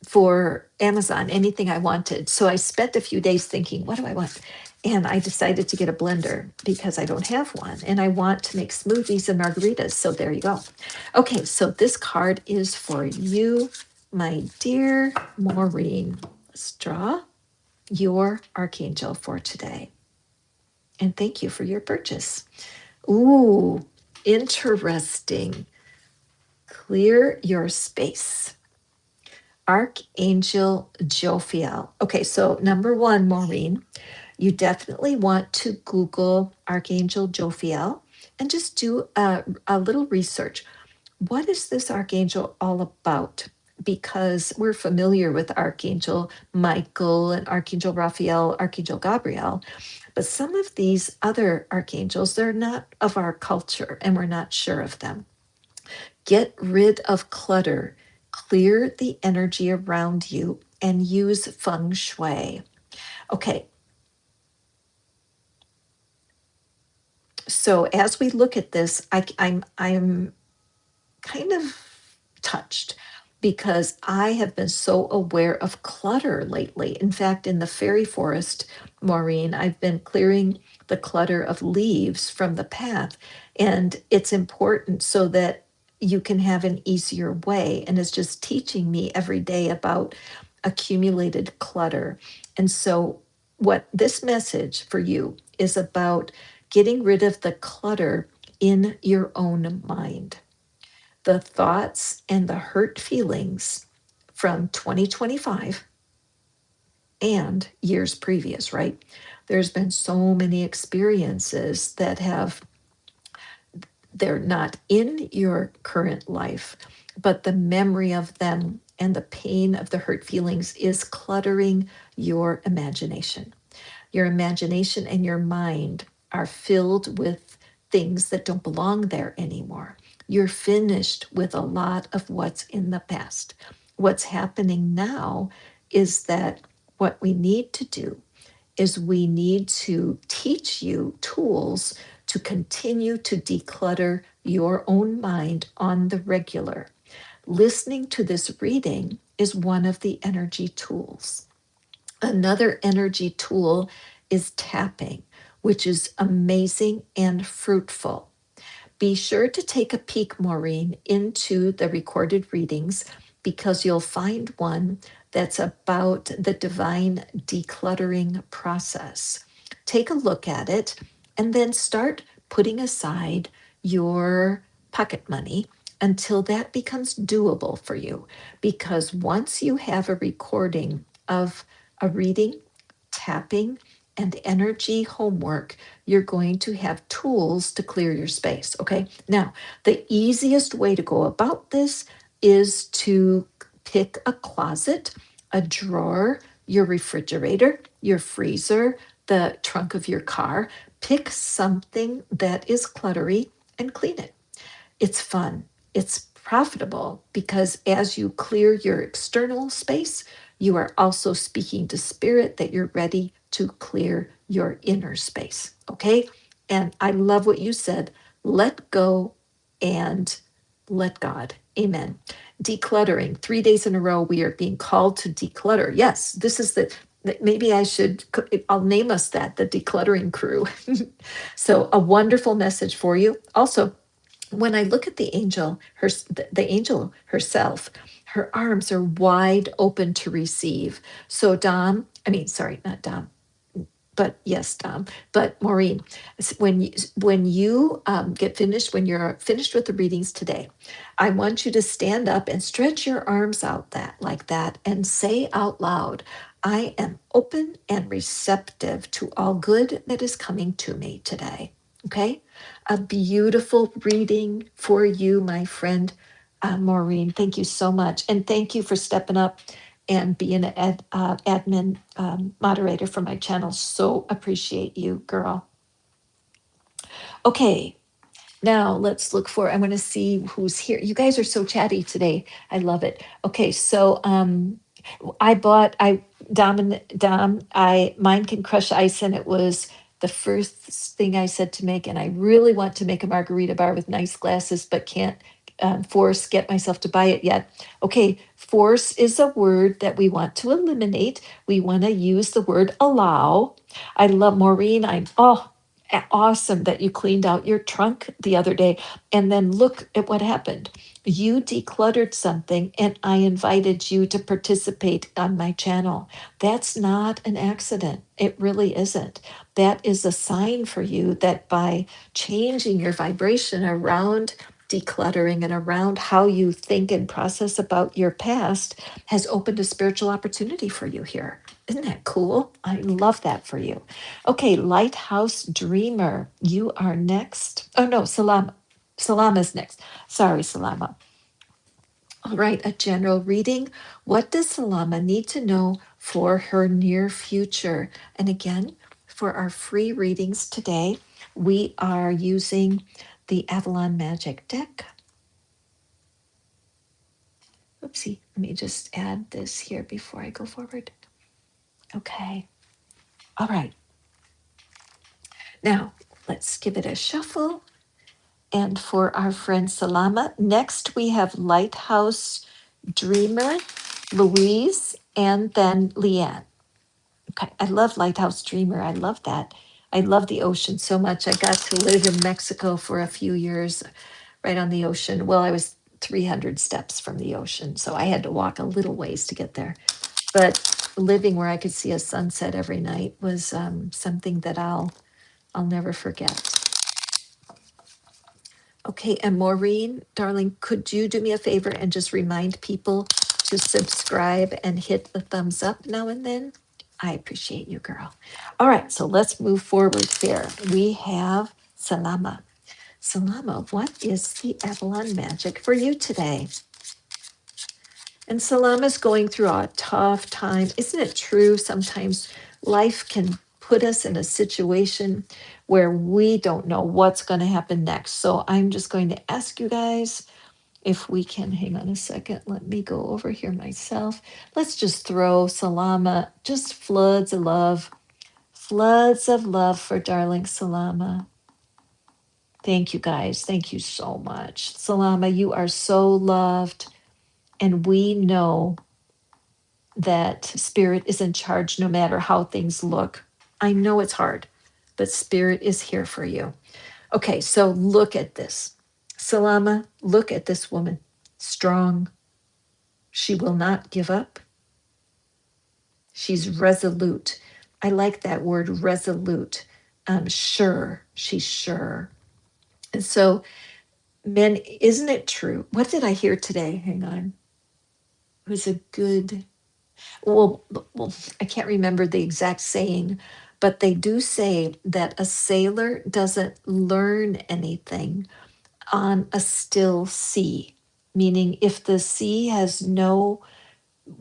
Speaker 1: for Amazon, anything I wanted. So I spent a few days thinking, what do I want? And I decided to get a blender because I don't have one and I want to make smoothies and margaritas. So there you go. Okay, so this card is for you, my dear Maureen. Let's draw your archangel for today. And thank you for your purchase. Ooh, interesting. Clear your space. Archangel Jophiel. Okay, so number 1, Maureen, you definitely want to Google Archangel Jophiel and just do a little research. What is this archangel all about? Because we're familiar with Archangel Michael and Archangel Raphael, Archangel Gabriel, but some of these other archangels, they're not of our culture and we're not sure of them. Get rid of clutter, clear the energy around you, and use feng shui. Okay. So as we look at this, I'm kind of touched because I have been so aware of clutter lately. In fact, in the fairy forest, Maureen, I've been clearing the clutter of leaves from the path. And it's important so that you can have an easier way. And it's just teaching me every day about accumulated clutter. And so, what this message for you is about getting rid of the clutter in your own mind, the thoughts and the hurt feelings from 2025 and years previous, right? There's been so many experiences that they're not in your current life, but the memory of them and the pain of the hurt feelings is cluttering your imagination. Your imagination and your mind are filled with things that don't belong there anymore. You're finished with a lot of what's in the past. What's happening now is that what we need to do is we need to teach you tools to continue to declutter your own mind on the regular. Listening to this reading is one of the energy tools. Another energy tool is tapping, which is amazing and fruitful. Be sure to take a peek, Maureen, into the recorded readings because you'll find one that's about the divine decluttering process. Take a look at it and then start putting aside your pocket money until that becomes doable for you. Because once you have a recording of a reading, tapping, and energy homework, you're going to have tools to clear your space. Okay. Now, the easiest way to go about this is to pick a closet, a drawer, your refrigerator, your freezer, the trunk of your car. Pick something that is cluttery and clean it. It's fun, it's profitable because as you clear your external space, you are also speaking to spirit that you're ready to clear your inner space. Okay. And I love what you said, let go and let God. Amen. Decluttering. 3 days in a row, we are being called to declutter. Yes, this is maybe I should, I'll name us that, the decluttering crew. So, a wonderful message for you. Also, when I look at the angel, the angel herself, her arms are wide open to receive. So Dom, I mean, sorry, not Dom, but yes, Dom, but Maureen, when you get finished, when you're finished with the readings today, I want you to stand up and stretch your arms out that like that and say out loud, I am open and receptive to all good that is coming to me today. Okay, a beautiful reading for you, my friend Maureen. Thank you so much, and thank you for stepping up and being an admin moderator for my channel. So appreciate you, girl. Okay, now let's look for, I want to see who's here. You guys are so chatty today. I love it. Okay, so I bought, mine can crush ice, and it was the first thing I said to make. And I really want to make a margarita bar with nice glasses, but can't get myself to buy it yet. Okay, force is a word that we want to eliminate. We want to use the word allow. I love Maureen. Awesome that you cleaned out your trunk the other day. And then look at what happened. You decluttered something, and I invited you to participate on my channel. That's not an accident. It really isn't. That is a sign for you that by changing your vibration around decluttering and around how you think and process about your past has opened a spiritual opportunity for you here. Isn't that cool? I love that for you. Okay, Lighthouse Dreamer, you are next. Oh no, Salama. Salama's next. Sorry, Salama. All right, a general reading. What does Salama need to know for her near future? And again, for our free readings today, we are using the Avalon Magic deck. Oopsie, let me just add this here before I go forward. Okay, all right. Now, let's give it a shuffle. And for our friend Salama, next we have Lighthouse Dreamer, Louise, and then Leanne. Okay, I love Lighthouse Dreamer. I love that. I love the ocean so much. I got to live in Mexico for a few years, right on the ocean. Well, I was 300 steps from the ocean, so I had to walk a little ways to get there. But living where I could see a sunset every night was something that I'll never forget. Okay, and Maureen, darling, could you do me a favor and just remind people to subscribe and hit the thumbs up now and then? I appreciate you, girl. All right, so let's move forward here. We have Salama. Salama, what is the Avalon magic for you today? And Salama's going through a tough time. Isn't it true? Sometimes life can put us in a situation where we don't know what's going to happen next. So I'm just going to ask you guys if we can hang on a second. Let me go over here myself. Let's just throw Salama, just floods of love for darling Salama. Thank you guys. Thank you so much. Salama, you are so loved. And we know that Spirit is in charge no matter how things look. I know it's hard, but Spirit is here for you. Okay, so look at this. Salama, look at this woman. Strong. She will not give up. She's resolute. I like that word, resolute. Sure. She's sure. And so, men, isn't it true? What did I hear today? Hang on. It was a good, well, I can't remember the exact saying, but they do say that a sailor doesn't learn anything on a still sea, meaning if the sea has no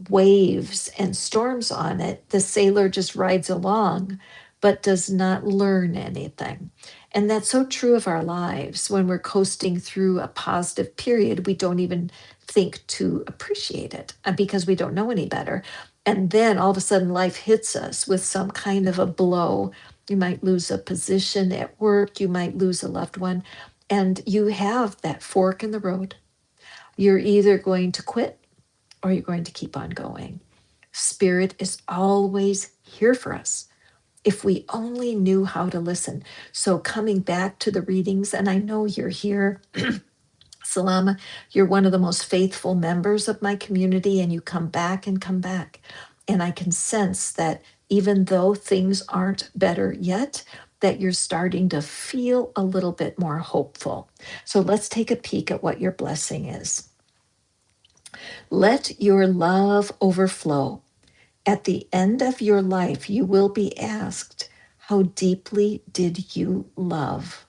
Speaker 1: waves and storms on it, the sailor just rides along, but does not learn anything. And that's so true of our lives. When we're coasting through a positive period, we don't even think to appreciate it because we don't know any better. And then all of a sudden, life hits us with some kind of a blow. You might lose a position at work, you might lose a loved one, and you have that fork in the road. You're either going to quit or you're going to keep on going. Spirit is always here for us if we only knew how to listen. So, coming back to the readings, and I know you're here, Salama, you're one of the most faithful members of my community, and you come back and come back. And I can sense that even though things aren't better yet, that you're starting to feel a little bit more hopeful. So, let's take a peek at what your blessing is. Let your love overflow. At the end of your life, you will be asked, how deeply did you love?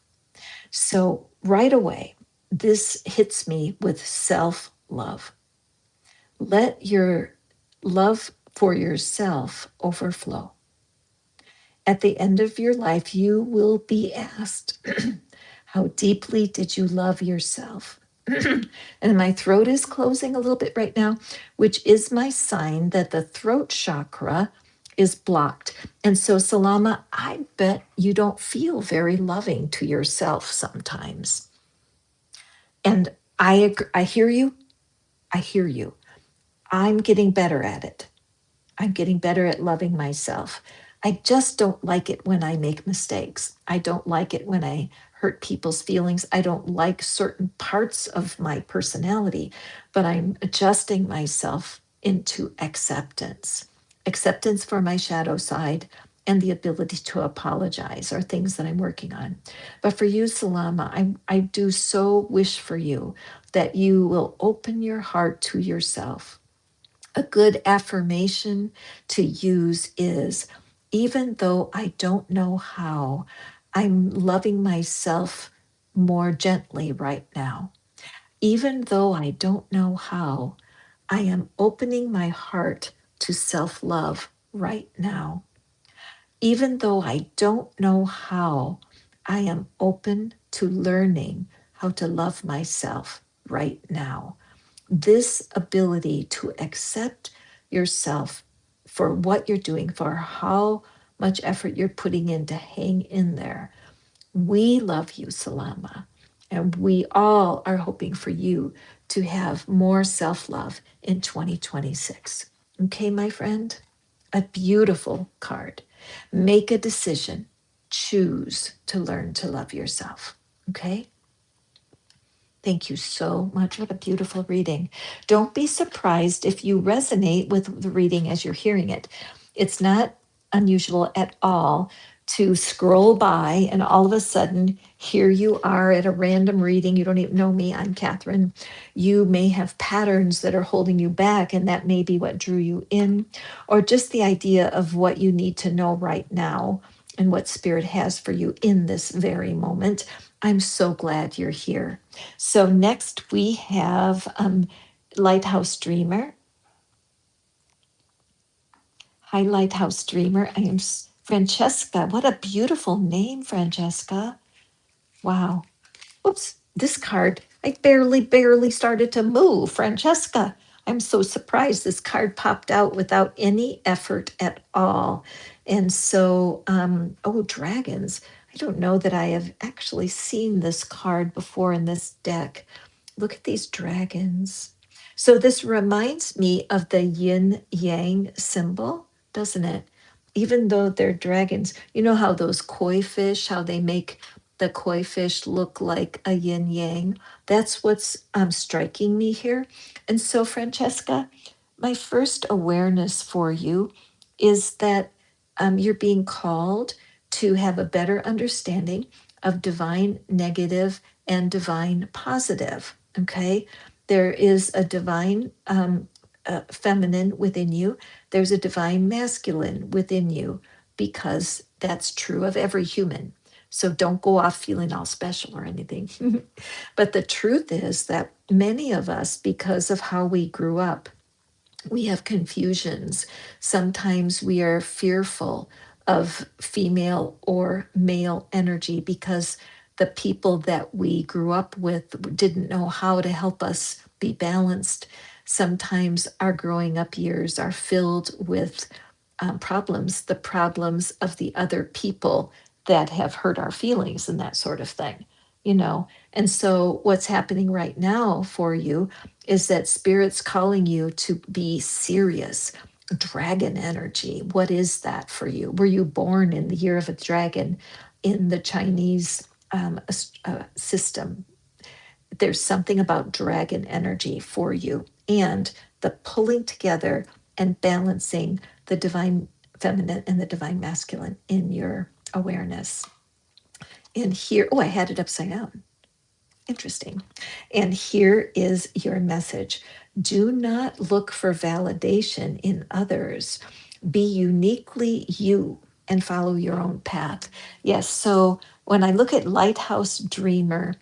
Speaker 1: So, right away, this hits me with self love. Let your love for yourself overflow. At the end of your life, you will be asked, how deeply did you love yourself? And my throat is closing a little bit right now, which is my sign that the throat chakra is blocked. And so, Salama, I bet you don't feel very loving to yourself sometimes. And I hear you. I hear you. I'm getting better at it. I'm getting better at loving myself. I just don't like it when I make mistakes. I don't like it when I hurt people's feelings. I don't like certain parts of my personality, but I'm adjusting myself into acceptance. Acceptance for my shadow side and the ability to apologize are things that I'm working on. But for you, Salama, I do so wish for you that you will open your heart to yourself. A good affirmation to use is, even though I don't know how, I'm loving myself more gently right now. Even though I don't know how, I am opening my heart to self love right now. Even though I don't know how, I am open to learning how to love myself right now. This ability to accept yourself for what you're doing, for how much effort you're putting in to hang in there. We love you, Salama, and we all are hoping for you to have more self love in 2026. Okay, my friend? A beautiful card. Make a decision. Choose to learn to love yourself. Okay? Thank you so much. What a beautiful reading. Don't be surprised if you resonate with the reading as you're hearing it. It's not unusual at all to scroll by and all of a sudden here you are at a random reading. You don't even know me. I'm Catherine. You may have patterns that are holding you back, and that may be what drew you in, or just the idea of what you need to know right now and what Spirit has for you in this very moment. I'm so glad you're here. So next we have Lighthouse Dreamer. Hi, Lighthouse Dreamer. I am Francesca. What a beautiful name, Francesca. Wow. Oops, this card, I barely started to move. Francesca, I'm so surprised this card popped out without any effort at all. And so, oh, dragons. I don't know that I have actually seen this card before in this deck. Look at these dragons. So this reminds me of the yin yang symbol, doesn't it? Even though they're dragons, you know how those koi fish, how they make the koi fish look like a yin yang? That's what's striking me here. And so, Francesca, my first awareness for you is that you're being called to have a better understanding of divine negative and divine positive. Okay. There is a divine feminine within you, there's a divine masculine within you, because that's true of every human. So don't go off feeling all special or anything. But the truth is that many of us, because of how we grew up, we have confusions. Sometimes we are fearful of female or male energy because the people that we grew up with didn't know how to help us be balanced. Sometimes our growing up years are filled with problems, the problems of the other people that have hurt our feelings and that sort of thing, you know. And so, what's happening right now for you is that spirit's calling you to be serious. Dragon energy. What is that for you? Were you born in the year of a dragon in the Chinese system? There's something about dragon energy for you, and the pulling together and balancing the divine feminine and the divine masculine in your awareness. And here, oh, I had it upside down. Interesting. And here is your message: do not look for validation in others. Be uniquely you and follow your own path. Yes. So when I look at Lighthouse Dreamer,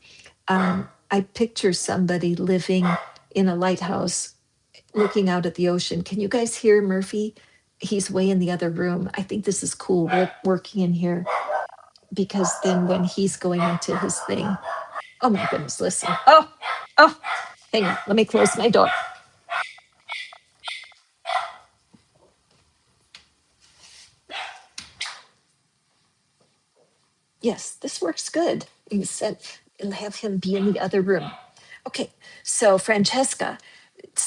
Speaker 1: I picture somebody living in a lighthouse looking out at the ocean. Can you guys hear Murphy? He's way in the other room. I think this is cool working in here, because then when he's going into his thing, oh my goodness, listen. Oh, hang on. Let me close my door. Yes, this works good. You said have him be in the other room. Okay, so Francesca,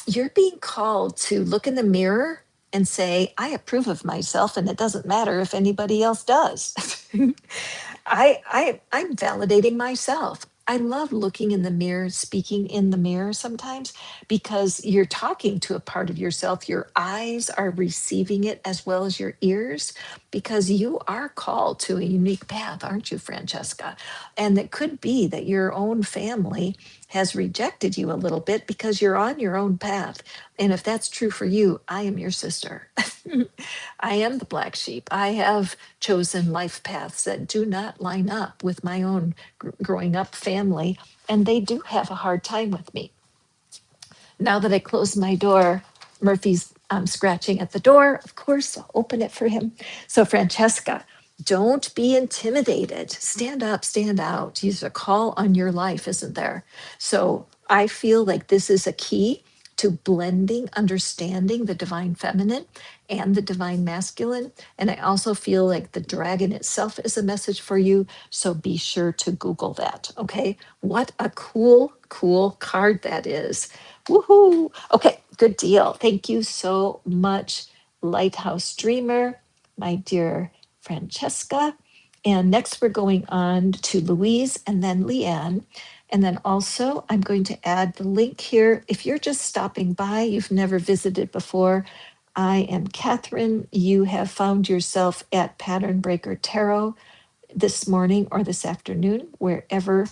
Speaker 1: you're being called to look in the mirror and say, I approve of myself, and it doesn't matter if anybody else does. I'm validating myself. I love looking in the mirror, speaking in the mirror sometimes, because you're talking to a part of yourself. Your eyes are receiving it as well as your ears, because you are called to a unique path, aren't you, Francesca? And it could be that your own family has rejected you a little bit because you're on your own path. And if that's true for you, I am your sister. I am the black sheep. I have chosen life paths that do not line up with my own growing up family, and they do have a hard time with me. Now that I close my door, Murphy's scratching at the door. Of course, I'll open it for him. So, Francesca, don't be intimidated. Stand up, stand out. There's a call on your life, isn't there? So, I feel like this is a key to blending, understanding the divine feminine and the divine masculine. And I also feel like the dragon itself is a message for you. So be sure to Google that. Okay. What a cool card that is. Woohoo. Okay. Good deal. Thank you so much, Lighthouse Dreamer, my dear Francesca. And next, we're going on to Louise and then Leanne. And then also, I'm going to add the link here. If you're just stopping by, you've never visited before, I am Catherine. You have found yourself at Pattern Breaker Tarot this morning or this afternoon, wherever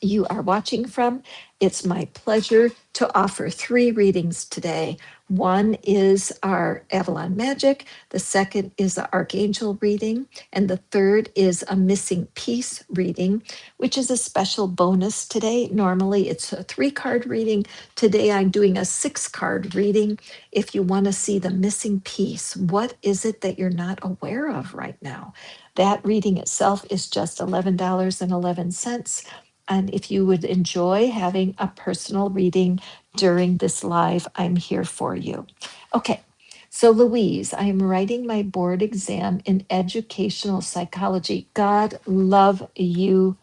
Speaker 1: you are watching from. It's my pleasure to offer 3 readings today. One is our Avalon Magic, the second is the Archangel reading, and the third is a missing piece reading, which is a special bonus today. Normally it's a 3-card reading. Today I'm doing a 6-card reading. If you want to see the missing piece, what is it that you're not aware of right now? That reading itself is just $11.11. And if you would enjoy having a personal reading during this live, I'm here for you. Okay, so Louise, I am writing my board exam in educational psychology. God love you,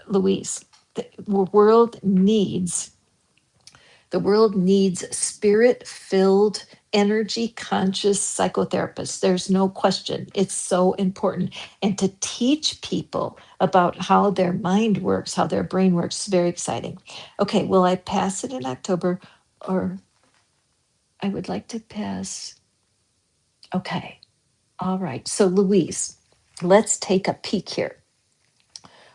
Speaker 1: Louise. The world needs spirit-filled, energy-conscious psychotherapists. There's no question. It's so important. And to teach people about how their mind works, how their brain works, is very exciting. Okay, will I pass it in October, or I would like to pass? Okay, all right. So Louise, let's take a peek here.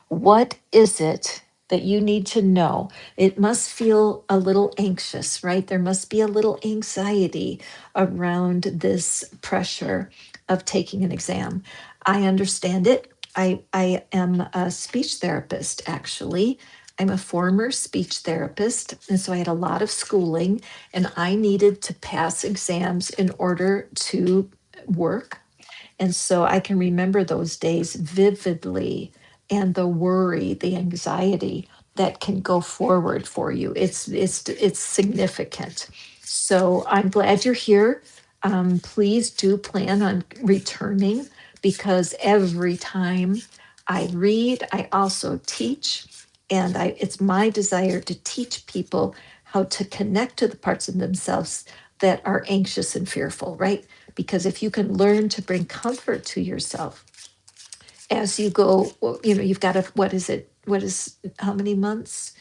Speaker 1: What is it that you need to know? It must feel a little anxious, right? There must be a little anxiety around this pressure of taking an exam. I understand it. I am a speech therapist, actually. I'm a former speech therapist. And so I had a lot of schooling, and I needed to pass exams in order to work. And so I can remember those days vividly, and the worry, the anxiety that can go forward for you. It's significant. So I'm glad you're here. Please do plan on returning, because every time I read, I also teach. And it's my desire to teach people how to connect to the parts of themselves that are anxious and fearful, right? Because if you can learn to bring comfort to yourself as you go, well, you've got to, how many months?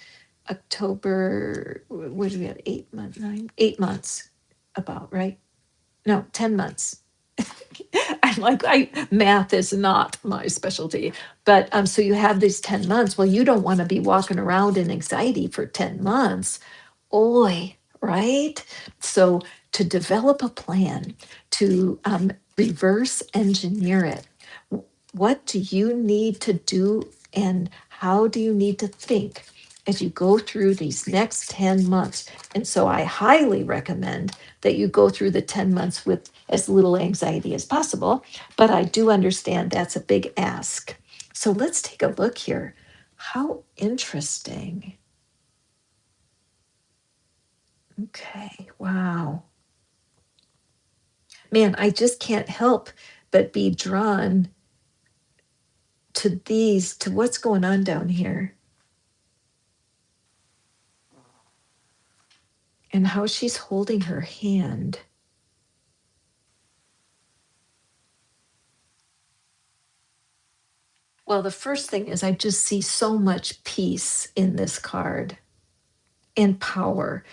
Speaker 1: October, what do we have, 8 months, 8 months, about, right? No, 10 months. I'm like, math is not my specialty. But so you have these 10 months. Well, you don't want to be walking around in anxiety for 10 months. Oi, right? So to develop a plan to reverse engineer it, what do you need to do, and how do you need to think as you go through these next 10 months? And so I highly recommend that you go through the 10 months with as little anxiety as possible, but I do understand that's a big ask. So let's take a look here. How interesting. Okay, wow. Man, I just can't help but be drawn to what's going on down here, and how she's holding her hand. Well, the first thing is I just see so much peace in this card, and power.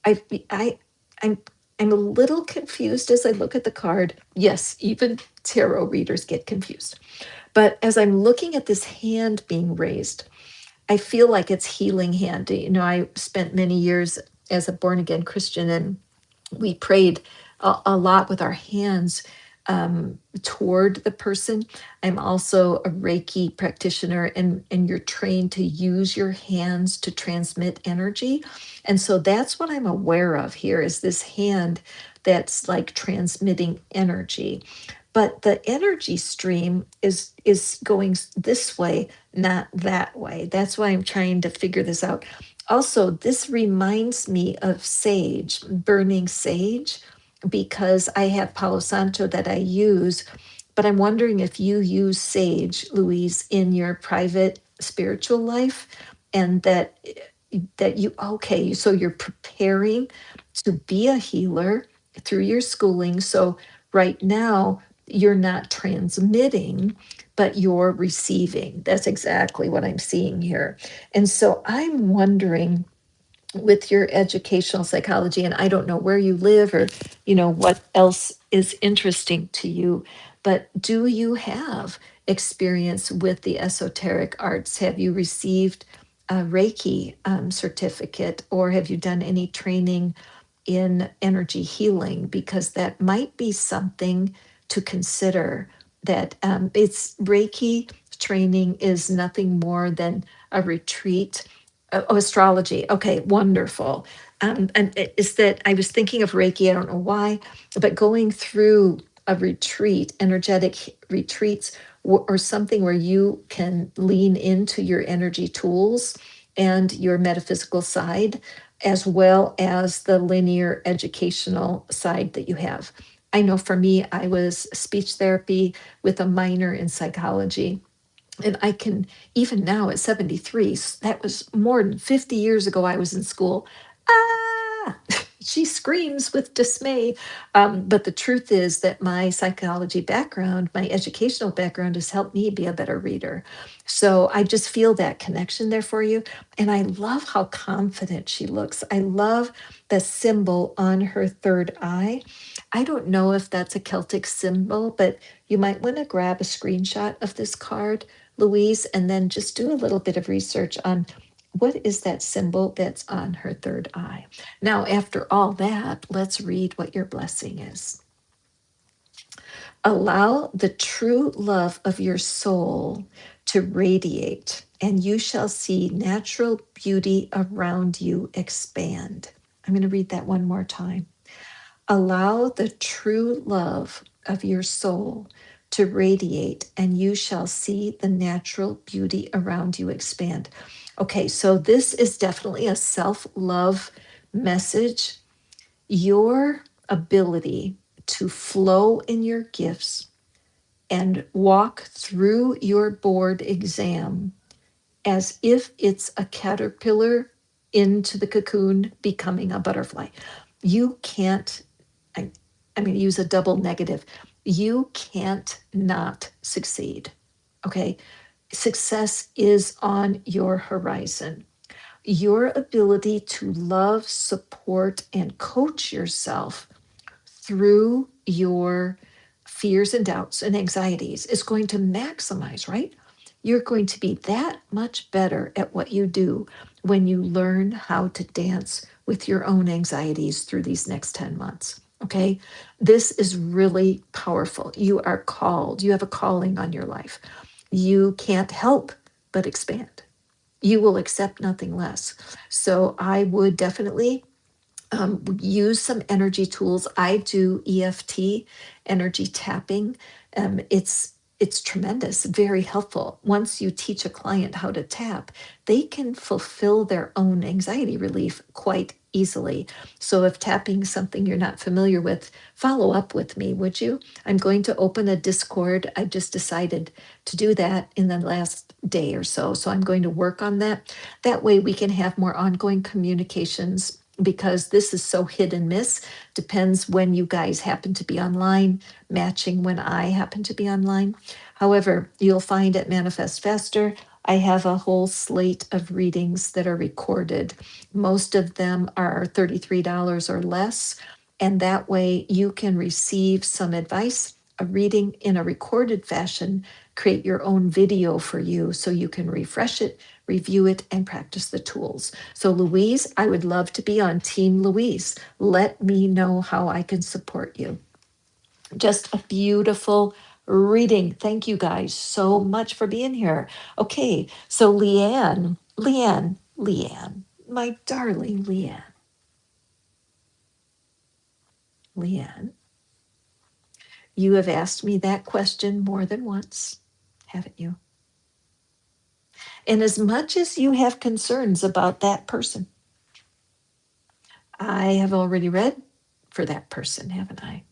Speaker 1: I I I'm I'm a little confused as I look at the card. Yes, even tarot readers get confused. But as I'm looking at this hand being raised, I feel like it's healing hand. I spent many years as a born again Christian, and we prayed a lot with our hands toward the person. I'm also a Reiki practitioner, and you're trained to use your hands to transmit energy. And so that's what I'm aware of here, is this hand that's like transmitting energy. But the energy stream is going this way, not that way. That's why I'm trying to figure this out. Also, this reminds me of sage, burning sage, because I have Palo Santo that I use. But I'm wondering if you use sage, Louise, in your private spiritual life, and that you, okay, so you're preparing to be a healer through your schooling. So right now you're not transmitting, but you're receiving. That's exactly what I'm seeing here. And so I'm wondering, with your educational psychology, and I don't know where you live, or what else is interesting to you, but do you have experience with the esoteric arts? Have you received a Reiki certificate, or have you done any training in energy healing, because that might be something to consider. That it's Reiki training is nothing more than a retreat. Oh, astrology. Okay, wonderful. And is that I was thinking of Reiki, I don't know why, but going through a retreat, energetic retreats, or something where you can lean into your energy tools and your metaphysical side, as well as the linear educational side that you have. I know for me, I was speech therapy with a minor in psychology. And I can, even now at 73, that was more than 50 years ago, I was in school. Ah, she screams with dismay. But the truth is that my psychology background, my educational background, has helped me be a better reader. So I just feel that connection there for you. And I love how confident she looks. I love the symbol on her third eye. I don't know if that's a Celtic symbol, but you might want to grab a screenshot of this card, Louise, and then just do a little bit of research on what is that symbol that's on her third eye. Now, after all that, let's read what your blessing is. Allow the true love of your soul to radiate, and you shall see natural beauty around you expand. I'm going to read that one more time. Allow the true love of your soul to radiate, and you shall see the natural beauty around you expand. Okay, so this is definitely a self love message. Your ability to flow in your gifts and walk through your board exam as if it's a caterpillar into the cocoon becoming a butterfly. You can't, I, I'm going to use a double negative. You can't not succeed. Okay. Success is on your horizon. Your ability to love, support, and coach yourself through your fears and doubts and anxieties is going to maximize, right? You're going to be that much better at what you do when you learn how to dance with your own anxieties through these next 10 months. Okay. This is really powerful. You are called, you have a calling on your life. You can't help but expand. You will accept nothing less. So I would definitely use some energy tools. I do EFT, energy tapping. It's tremendous, very helpful. Once you teach a client how to tap, they can fulfill their own anxiety relief quite easily. So if tapping is something you're not familiar with, follow up with me, would you? I'm going to open a Discord. I just decided to do that in the last day or so. So I'm going to work on that. That way we can have more ongoing communications, because this is so hit and miss. Depends when you guys happen to be online, matching when I happen to be online. However, you'll find at Manifest Faster, I have a whole slate of readings that are recorded. Most of them are $33 or less. And that way you can receive some advice, a reading in a recorded fashion, create your own video for you so you can refresh it, review it, and practice the tools. So, Louise, I would love to be on Team Louise. Let me know how I can support you. Just a beautiful reading. Thank you guys so much for being here. Okay, so Leanne, my darling Leanne, you have asked me that question more than once, haven't you? And as much as you have concerns about that person, I have already read for that person, haven't I?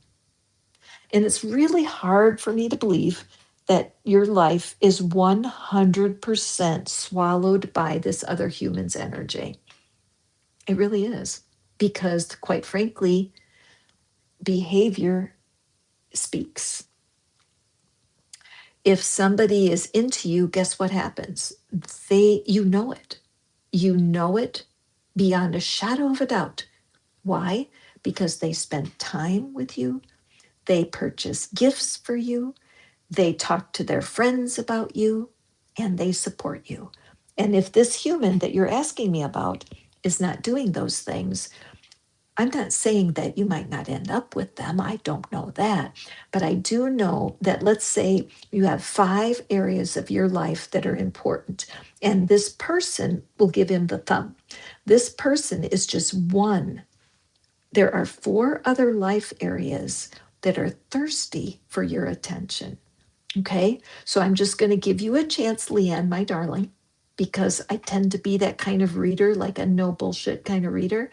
Speaker 1: And it's really hard for me to believe that your life is 100% swallowed by this other human's energy. It really is. Because, quite frankly, behavior speaks. If somebody is into you, guess what happens? You know it. You know it beyond a shadow of a doubt. Why? Because they spent time with you, they purchase gifts for you, they talk to their friends about you, and they support you. And if this human that you're asking me about is not doing those things, I'm not saying that you might not end up with them. I don't know that. But I do know that, let's say you have 5 areas of your life that are important, and this person will give him the thumb. This person is just one. There are 4 other life areas that are thirsty for your attention. Okay, so I'm just going to give you a chance, Leanne, my darling, because I tend to be that kind of reader, like a no bullshit kind of reader.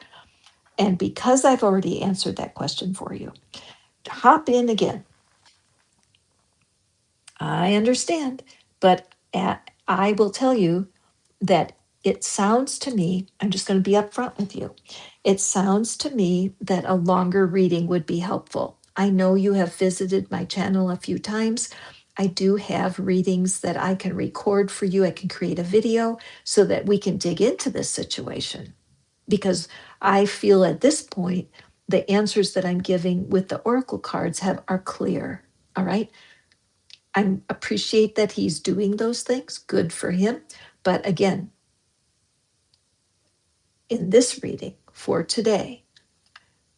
Speaker 1: And because I've already answered that question for you, hop in again. I understand, but I will tell you that it sounds to me, I'm just going to be upfront with you. It sounds to me that a longer reading would be helpful. I know you have visited my channel a few times. I do have readings that I can record for you. I can create a video so that we can dig into this situation, because I feel at this point the answers that I'm giving with the oracle cards are clear. All right. I appreciate that he's doing those things. Good for him. But again, in this reading for today,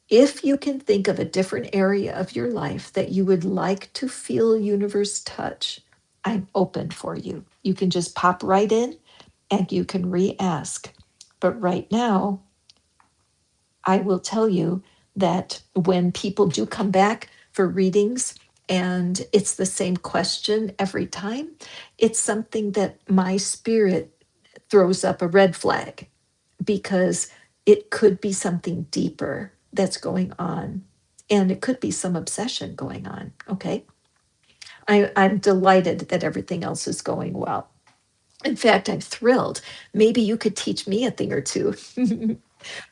Speaker 1: if you can think of a different area of your life that you would like to feel universe touch, I'm open for you. You can just pop right in and you can re-ask. But right now, I will tell you that when people do come back for readings and it's the same question every time, it's something that my spirit throws up a red flag, because it could be something deeper that's going on. And it could be some obsession going on. Okay. I'm delighted that everything else is going well. In fact, I'm thrilled. Maybe you could teach me a thing or two.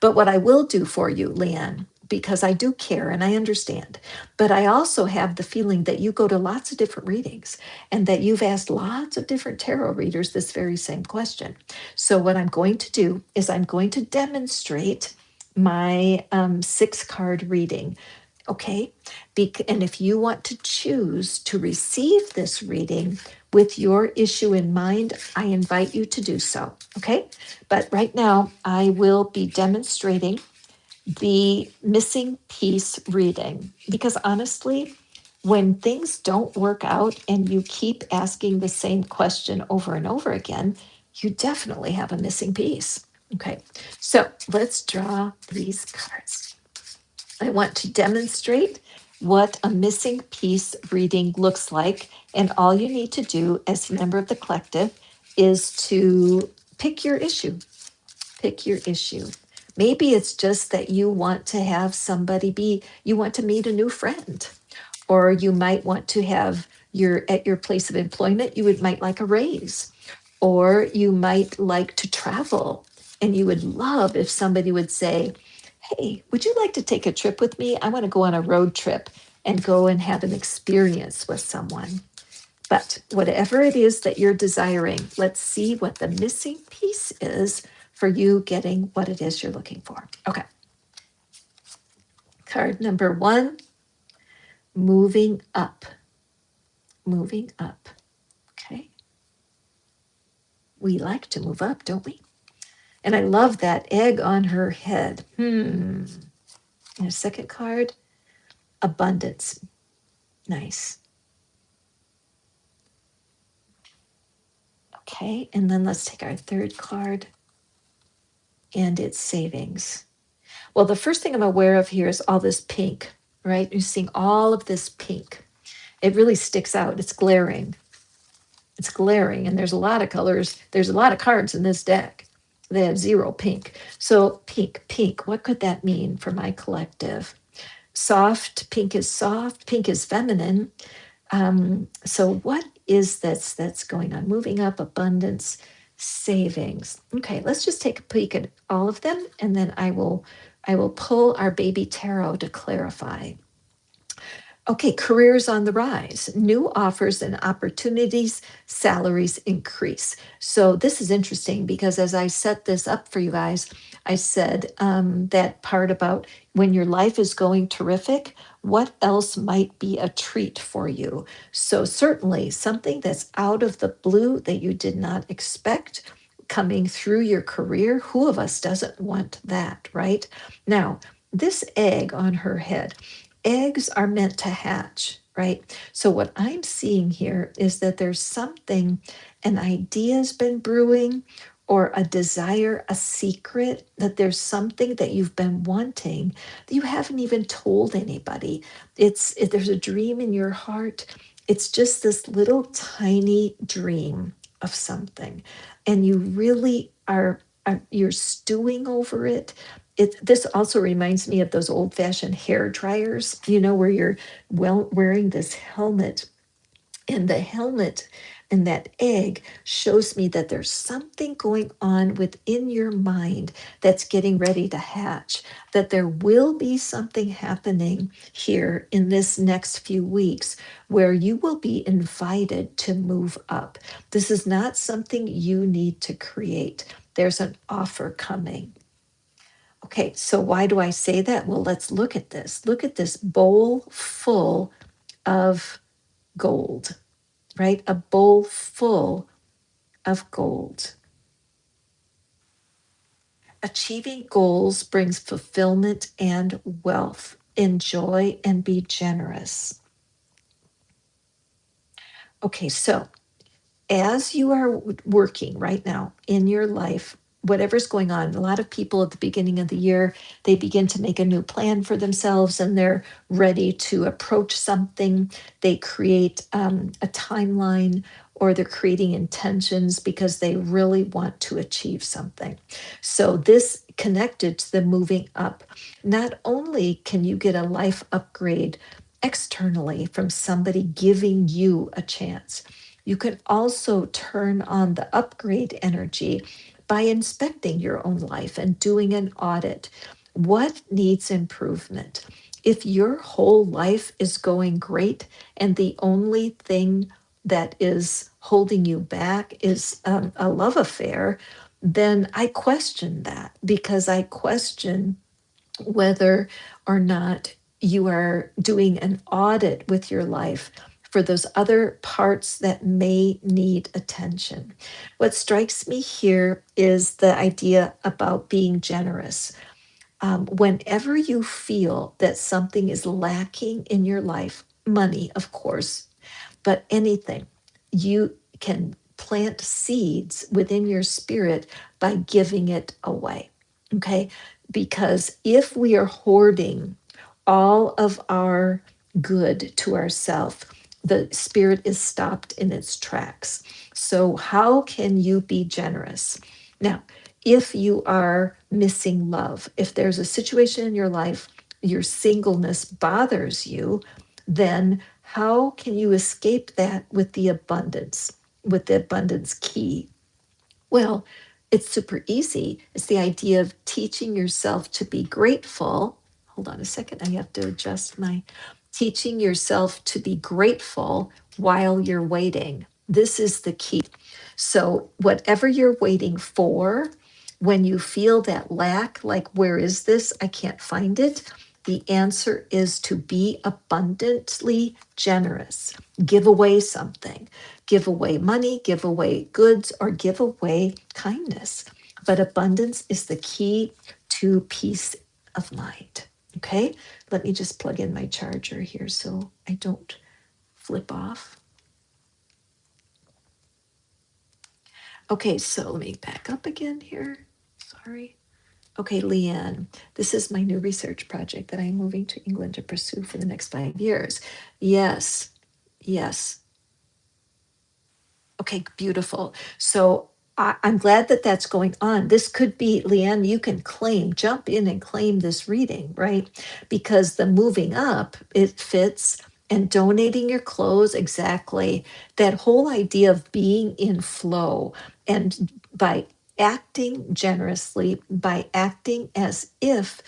Speaker 1: But what I will do for you, Leanne, because I do care and I understand, but I also have the feeling that you go to lots of different readings and that you've asked lots of different tarot readers this very same question. So, what I'm going to do is I'm going to demonstrate my 6 card reading. Okay. And if you want to choose to receive this reading with your issue in mind, I invite you to do so. Okay. But right now, I will be demonstrating the missing piece reading, because honestly, when things don't work out and you keep asking the same question over and over again, you definitely have a missing piece. Okay. So let's draw these cards. I want to demonstrate what a missing piece reading looks like. And all you need to do as a member of the collective is to pick your issue. Pick your issue. Maybe it's just that you want to have you want to meet a new friend, or you might want to have at your place of employment, might like a raise, or you might like to travel. And you would love if somebody would say, hey, would you like to take a trip with me? I want to go on a road trip and go and have an experience with someone. But whatever it is that you're desiring, let's see what the missing piece is for you getting what it is you're looking for. Okay. Card number 1, moving up. Moving up. Okay. We like to move up, don't we? And I love that egg on her head. And a second card, abundance. Nice. Okay, and then let's take our third card, and it's savings. Well, the first thing I'm aware of here is all this pink, right? You're seeing all of this pink. It really sticks out. It's glaring. It's glaring, and there's a lot of colors. There's a lot of cards in this deck. They have 0 pink. So pink, what could that mean for my collective? Soft, pink is feminine. So what is that's going on? Moving up, abundance, savings. Okay, let's just take a peek at all of them, and then I will pull our baby tarot to clarify. Okay, careers on the rise, new offers and opportunities, salaries increase. So this is interesting because as I set this up for you guys, I said that part about when your life is going terrific, what else might be a treat for you? So certainly something that's out of the blue that you did not expect coming through your career. Who of us doesn't want that, right? Now, this egg on her head, eggs are meant to hatch, right? So what I'm seeing here is that there's something, an idea's been brewing, or a desire, a secret, that there's something that you've been wanting that you haven't even told anybody. There's a dream in your heart. It's just this little tiny dream of something, and you really are you're stewing over it. This also reminds me of those old-fashioned hair dryers, where you're wearing this helmet, and the helmet and that egg shows me that there's something going on within your mind that's getting ready to hatch, that there will be something happening here in this next few weeks where you will be invited to move up. This is not something you need to create. There's an offer coming. Okay, so why do I say that? Well, let's look at this. Look at this bowl full of gold, right? A bowl full of gold. Achieving goals brings fulfillment and wealth. Enjoy and be generous. Okay, so as you are working right now in your life, whatever's going on, a lot of people at the beginning of the year, they begin to make a new plan for themselves and they're ready to approach something. They create a timeline, or they're creating intentions because they really want to achieve something. So, this connected to the moving up, not only can you get a life upgrade externally from somebody giving you a chance, you can also turn on the upgrade energy by inspecting your own life and doing an audit. What needs improvement? If your whole life is going great and the only thing that is holding you back is a love affair, then I question that, because I question whether or not you are doing an audit with your life for those other parts that may need attention. What strikes me here is the idea about being generous. Whenever you feel that something is lacking in your life, money, of course, but anything, you can plant seeds within your spirit by giving it away. Okay? Because if we are hoarding all of our good to ourselves, the spirit is stopped in its tracks. So, how can you be generous? Now, if you are missing love, if there's a situation in your life, your singleness bothers you, then how can you escape that with the abundance key? Well, it's super easy. It's the idea of teaching yourself to be grateful. Hold on a second. I have to adjust my teaching yourself to be grateful while you're waiting. This is the key. So, whatever you're waiting for, when you feel that lack, like, where is this? I can't find it. The answer is to be abundantly generous. Give away something. Give away money, give away goods, or give away kindness. But abundance is the key to peace of mind. Okay, let me just plug in my charger here so I don't flip off. Okay, so let me back up again here. Sorry. Okay, Leanne, this is my new research project that I'm moving to England to pursue for the next 5 years. Yes, yes. Okay, beautiful. So I'm glad that that's going on. This could be, Leanne, you can jump in and claim this reading, right? Because the moving up, it fits, and donating your clothes, exactly. That whole idea of being in flow, and by acting generously, by acting as if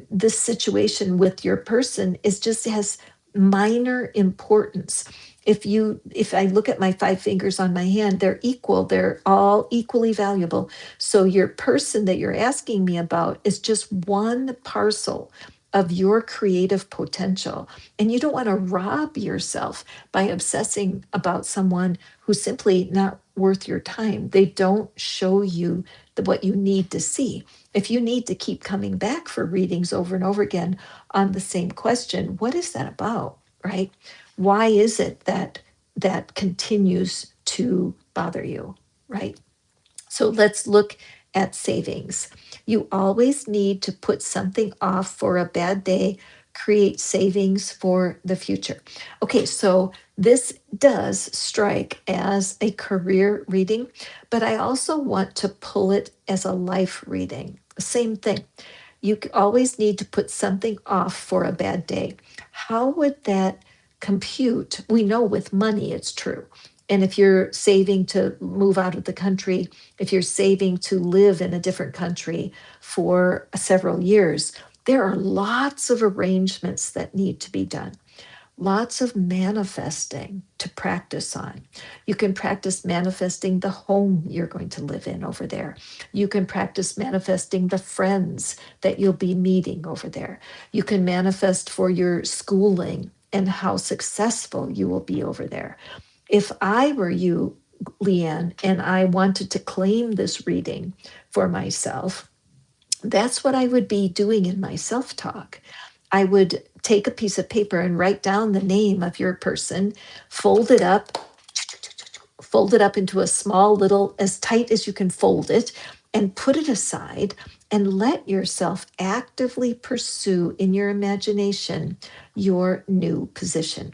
Speaker 1: this situation with your person is just has minor importance. If I look at my 5 fingers on my hand, they're equal, they're all equally valuable. So your person that you're asking me about is just one parcel of your creative potential, and you don't want to rob yourself by obsessing about someone who's simply not worth your time. They don't show you what you need to see. If you need to keep coming back for readings over and over again on the same question, what is that about, right? Why is it that that continues to bother you, right? So let's look at savings. You always need to put something off for a bad day, create savings for the future. Okay, so this does strike as a career reading, but I also want to pull it as a life reading. Same thing. Always need to put something off for a bad day. How would that compute? We know with money it's true. And if you're saving to move out of the country, if you're saving to live in a different country for several years, there are lots of arrangements that need to be done. Lots of manifesting to practice on. You can practice manifesting the home you're going to live in over there. You can practice manifesting the friends that you'll be meeting over there. You can manifest for your schooling and how successful you will be over there. If I were you, Leanne, and I wanted to claim this reading for myself, that's what I would be doing in my self talk. I would take a piece of paper and write down the name of your person, fold it up, fold it up into a small little, as tight as you can fold it, and put it aside and let yourself actively pursue in your imagination your new position.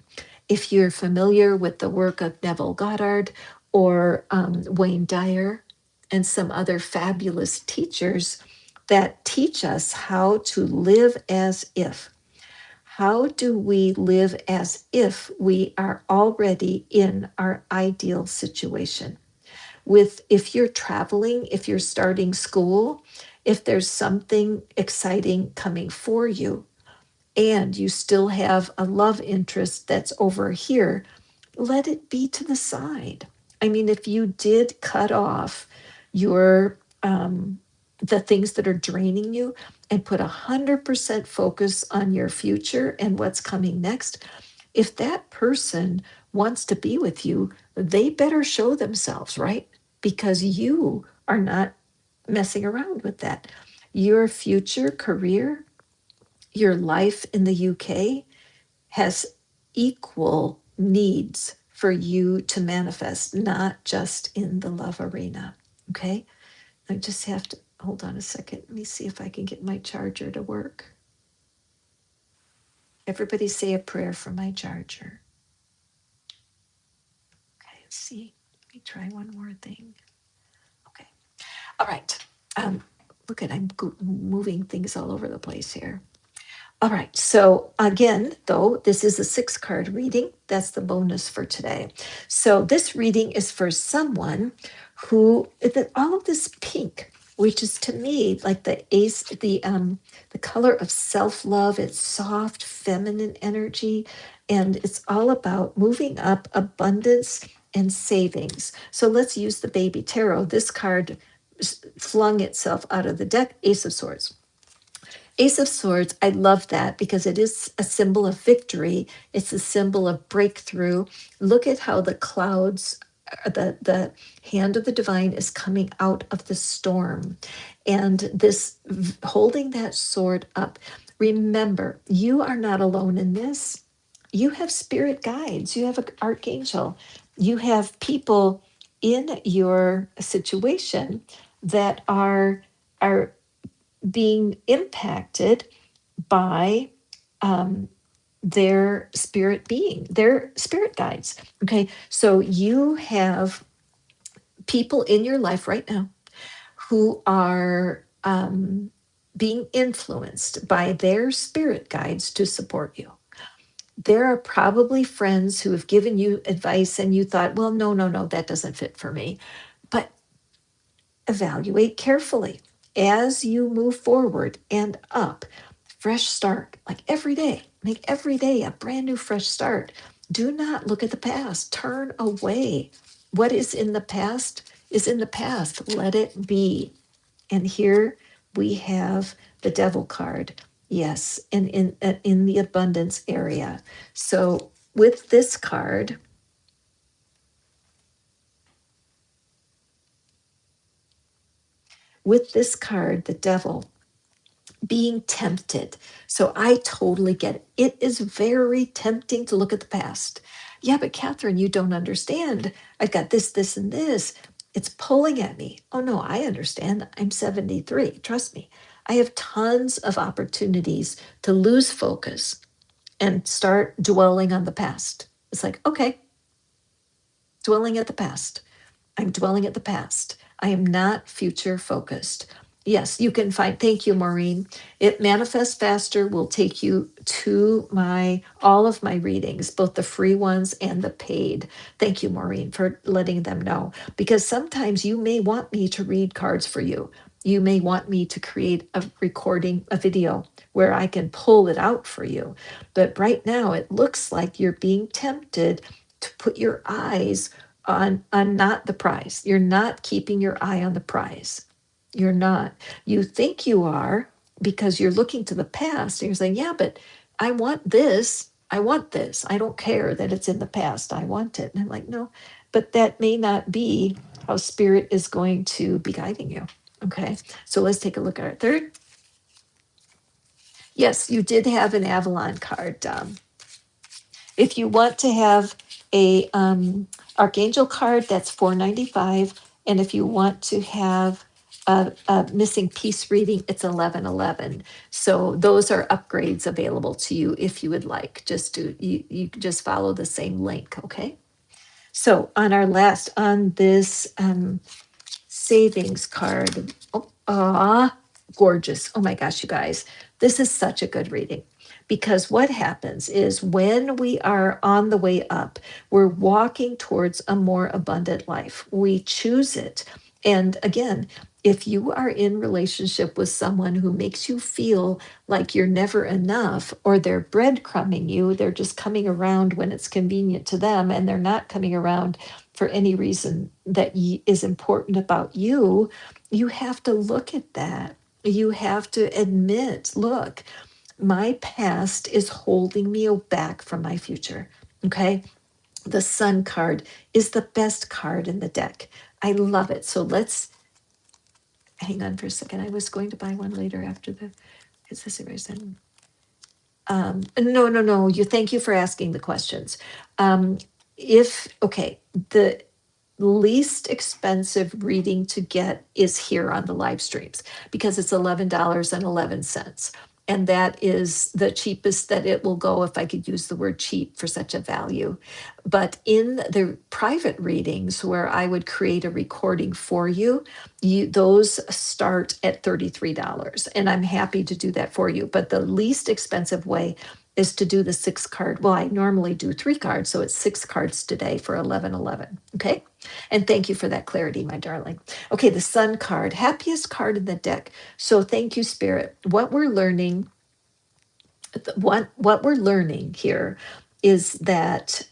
Speaker 1: If you're familiar with the work of Neville Goddard or Wayne Dyer and some other fabulous teachers that teach us how to live as if. How do we live as if we are already in our ideal situation? With if you're traveling, if you're starting school, if there's something exciting coming for you, and you still have a love interest that's over here, let it be to the side. I mean, if you did cut off your the things that are draining you and put 100% focus on your future and what's coming next, if that person wants to be with you, they better show themselves, right? Because you are not messing around with that. Your future career, your life in the UK has equal needs for you to manifest, not just in the love arena. Okay? I just have to hold on a second. Let me see if I can get my charger to work. Everybody say a prayer for my charger. Okay, let's see. Let me try one more thing. Okay. All right. Look at I'm moving things all over the place here. All right. So again, though, this is a 6-card reading. That's the bonus for today. So this reading is for someone who all of this pink, which is to me like the ace, the color of self-love. It's soft, feminine energy, and it's all about moving up abundance and savings. So let's use the baby tarot. This card flung itself out of the deck, Ace of Swords. Ace of Swords, I love that because it is a symbol of victory. It's a symbol of breakthrough. Look at how the clouds, the hand of the divine is coming out of the storm. And this holding that sword up. Remember, you are not alone in this. You have spirit guides, you have an archangel, you have people in your situation that are being impacted by their spirit being, their spirit guides. Okay, so you have people in your life right now who are being influenced by their spirit guides to support you. There are probably friends who have given you advice and you thought, well, no, no, no, that doesn't fit for me. But evaluate carefully as you move forward and up. Fresh start, like every day. Make every day a brand new fresh start. Do not look at the past. Turn away. What is in the past is in the past. Let it be. And here we have the devil card. Yes, and in the abundance area. So with this card, with this card, the devil, being tempted. So I totally get it. It is very tempting to look at the past. Yeah, but Catherine, you don't understand. I've got this, this, and this. It's pulling at me. Oh, no, I understand. I'm 73. Trust me. I have tons of opportunities to lose focus and start dwelling on the past. It's like, okay, dwelling at the past. I'm dwelling at the past. I am not future focused. Yes, you can find, thank you, Maureen. It Manifest Faster will take you to my all of my readings, both the free ones and the paid. Thank you, Maureen, for letting them know. Because sometimes you may want me to read cards for you. You may want me to create a recording, a video where I can pull it out for you. But right now, it looks like you're being tempted to put your eyes on not the prize. You're not keeping your eye on the prize. You're not. You think you are because you're looking to the past and you're saying, yeah, but I want this. I want this. I don't care that it's in the past. I want it. And I'm like, no, but that may not be how spirit is going to be guiding you. Okay. So let's take a look at our third. Yes, you did have an Avalon card. If you want to have a Archangel card, that's $4.95, and if you want to have a missing piece reading, it's $11.11. So those are upgrades available to you if you would like. Just do you just follow the same link, okay? So on this savings card. Oh, gorgeous. Oh my gosh, you guys. This is such a good reading because what happens is when we are on the way up, we're walking towards a more abundant life. We choose it. And again, if you are in relationship with someone who makes you feel like you're never enough, or they're breadcrumbing you, they're just coming around when it's convenient to them, and they're not coming around for any reason that is important about you, you have to look at that. You have to admit, look, my past is holding me back from my future. Okay. The Sun card is the best card in the deck. I love it. So let's hang on for a second. I was going to buy one later after the, is this a reason? No. Thank you for asking the questions. Okay, the least expensive reading to get is here on the live streams because it's $11.11. And that is the cheapest that it will go, if I could use the word cheap for such a value. But in the private readings where I would create a recording for you, those start at $33. And I'm happy to do that for you. But the least expensive way is to do the 6 card. Well, I normally do 3 cards, so it's 6 cards today for $11.11. Okay. And thank you for that clarity, my darling. Okay, the Sun card, happiest card in the deck. So thank you, Spirit. What we're learning here is that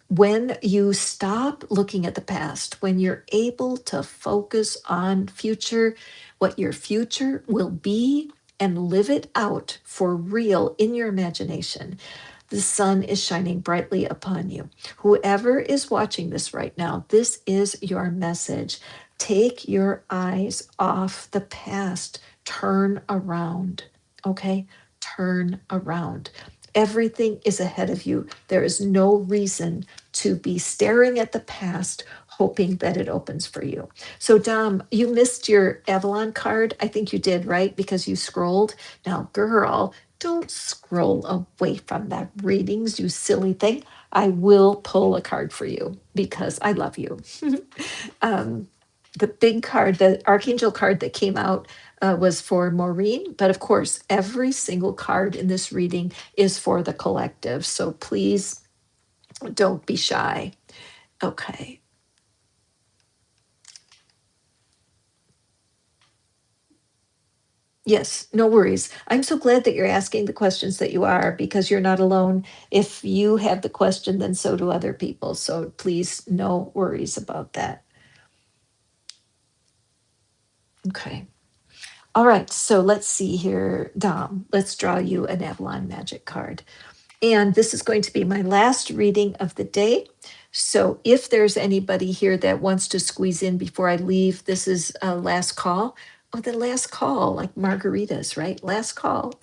Speaker 1: when you stop looking at the past, when you're able to focus on future, what your future will be, and live it out for real in your imagination, the sun is shining brightly upon you. Whoever is watching this right now, this is your message. Take your eyes off the past. Turn around. Okay? Turn around. Everything is ahead of you. There is no reason to be staring at the past, hoping that it opens for you. So, Dom, you missed your Avalon card. I think you did, right? Because you scrolled. Now, girl, don't scroll away from that readings, you silly thing. I will pull a card for you because I love you. um, the big card, the Archangel card that came out was for Maureen, but of course, every single card in this reading is for the collective. So please don't be shy. Okay. Yes, no worries. I'm so glad that you're asking the questions that you are because you're not alone. If you have the question, then so do other people. So please, no worries about that. Okay. All right. So let's see here, Dom. Let's draw you an Avalon Magic card. And this is going to be my last reading of the day. So if there's anybody here that wants to squeeze in before I leave, this is a last call. Oh, the last call, like margaritas, right? Last call.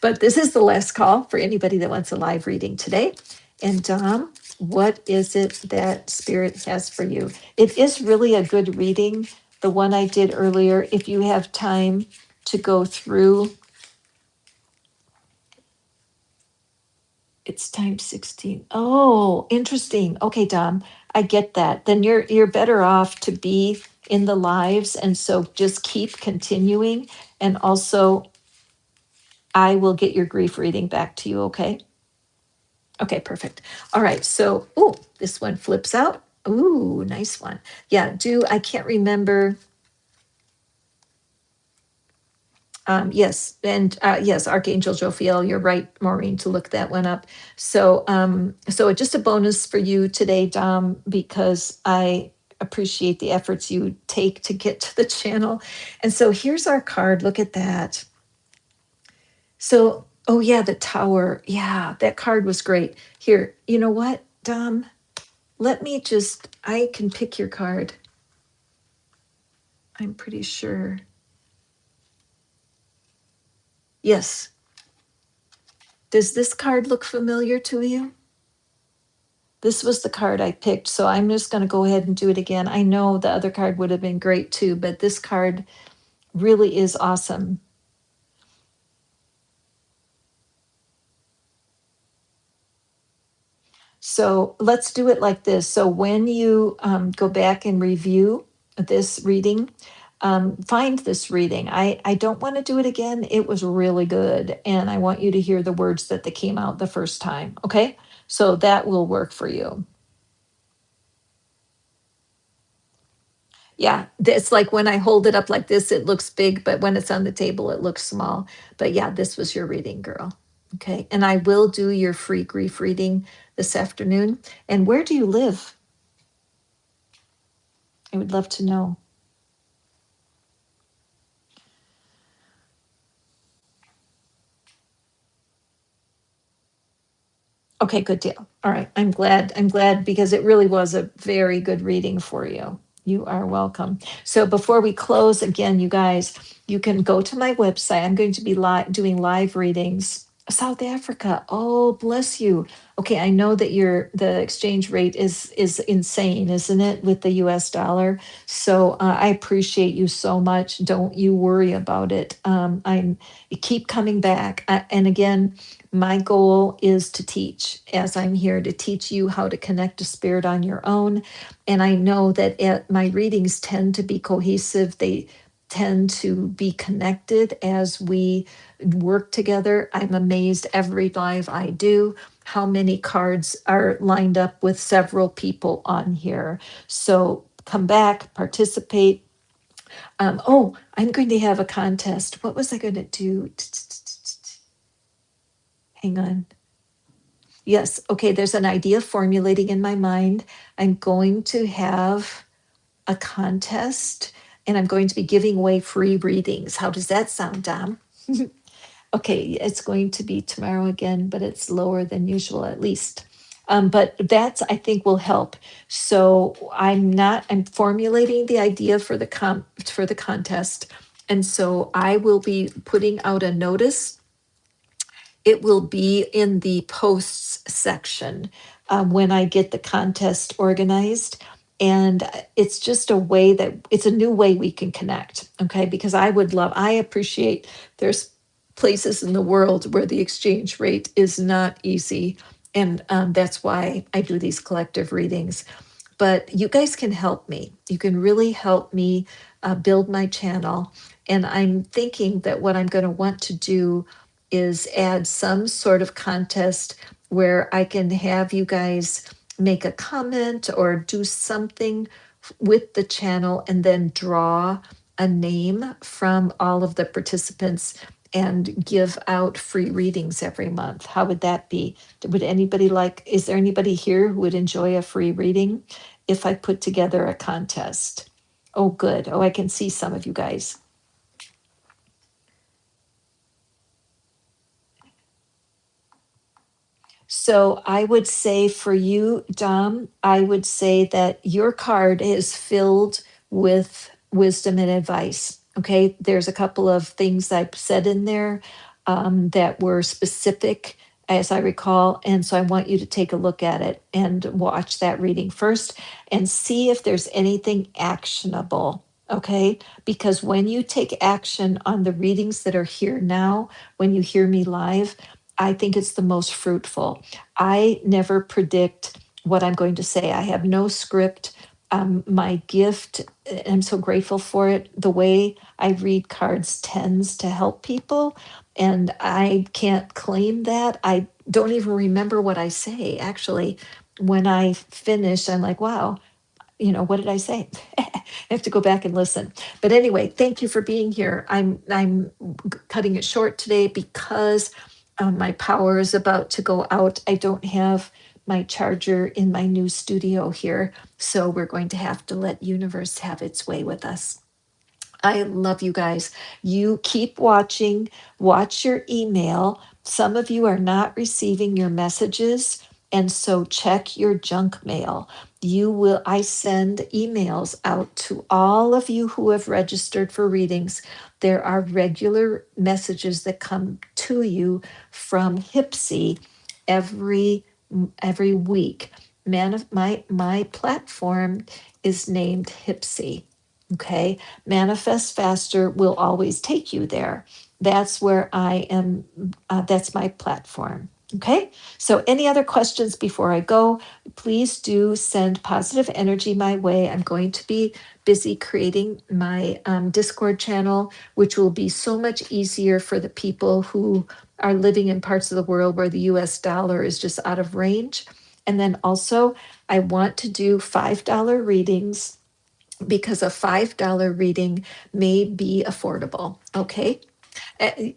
Speaker 1: But this is the last call for anybody that wants a live reading today. And Dom, what is it that Spirit has for you? It is really a good reading, the one I did earlier. If you have time to go through, it's time 16. Oh, interesting. Okay, Dom, I get that. Then you're better off to be in the lives, and so just keep continuing. And also, I will get your grief reading back to you, okay? Okay, perfect. All right, so, ooh, this one flips out. Ooh, nice one. Yeah, I can't remember. Yes, and yes, Archangel Jophiel, you're right, Maureen, to look that one up. So just a bonus for you today, Dom, because I appreciate the efforts you take to get to the channel. And so here's our card. Look at that. So, oh yeah, the tower. Yeah, that card was great. Here, you know what, Dom? I can pick your card. I'm pretty sure. Yes. Does this card look familiar to you? This was the card I picked, so I'm just going to go ahead and do it again. I know the other card would have been great too, but this card really is awesome. So let's do it like this. So when you go back and review this reading, find this reading. I don't want to do it again. It was really good. And I want you to hear the words that they came out the first time. Okay. So that will work for you. Yeah. It's like when I hold it up like this, it looks big, but when it's on the table, it looks small. But yeah, this was your reading, girl. Okay. And I will do your free grief reading this afternoon. And where do you live? I would love to know. Okay, good deal. All right. I'm glad. I'm glad because it really was a very good reading for you. You are welcome. So before we close again, you guys, you can go to my website. I'm going to be doing live readings. South Africa. Oh, bless you. Okay, I know that the exchange rate is insane, isn't it, with the US dollar? So I appreciate you so much. Don't you worry about it. You keep coming back. And again, my goal is to teach, as I'm here to teach you how to connect to spirit on your own. And I know that my readings tend to be cohesive. They tend to be connected as we work together. I'm amazed every live I do how many cards are lined up with several people on here. So come back, participate. Oh, I'm going to have a contest. What was I going to do? Hang on. Yes. Okay. There's an idea formulating in my mind. I'm going to have a contest and I'm going to be giving away free readings. How does that sound, Dom? Okay. It's going to be tomorrow again, but it's lower than usual at least. But that's, I think, will help. So I'm formulating the idea for for the contest. And so I will be putting out a notice. It will be in the posts section when I get the contest organized. And it's just it's a new way we can connect. Okay. Because I appreciate there's places in the world where the exchange rate is not easy. And that's why I do these collective readings. But you guys can help me. You can really help me build my channel. And I'm thinking that what I'm going to want to do is add some sort of contest where I can have you guys make a comment or do something with the channel and then draw a name from all of the participants and give out free readings every month. How would that be? Is there anybody here who would enjoy a free reading if I put together a contest? Oh, good. Oh, I can see some of you guys. So I would say for you, Dom, I would say that your card is filled with wisdom and advice. Okay, there's a couple of things I said in there that were specific, as I recall. And so I want you to take a look at it and watch that reading first and see if there's anything actionable. Okay, because when you take action on the readings that are here now, when you hear me live, I think it's the most fruitful. I never predict what I'm going to say, I have no script. My gift, I'm so grateful for it. The way I read cards tends to help people, and I can't claim that. I don't even remember what I say. Actually, when I finish, I'm like, wow, what did I say? I have to go back and listen. But anyway, thank you for being here. I'm cutting it short today because my power is about to go out. I don't have my charger in my new studio here, so we're going to have to let universe have its way with us. I love you guys. You keep watching, watch your email. Some of you are not receiving your messages, and so check your junk mail. I send emails out to all of you who have registered for readings. There are regular messages that come to you from Hipsy every every week. My platform is named Hipsy. Okay, Manifest Faster will always take you there. That's where I am, that's my platform. Okay, so any other questions before I go, please do send positive energy my way. I'm going to be busy creating my Discord channel, which will be so much easier for the people who are living in parts of the world where the US dollar is just out of range. And then also, I want to do $5 readings because a $5 reading may be affordable. Okay.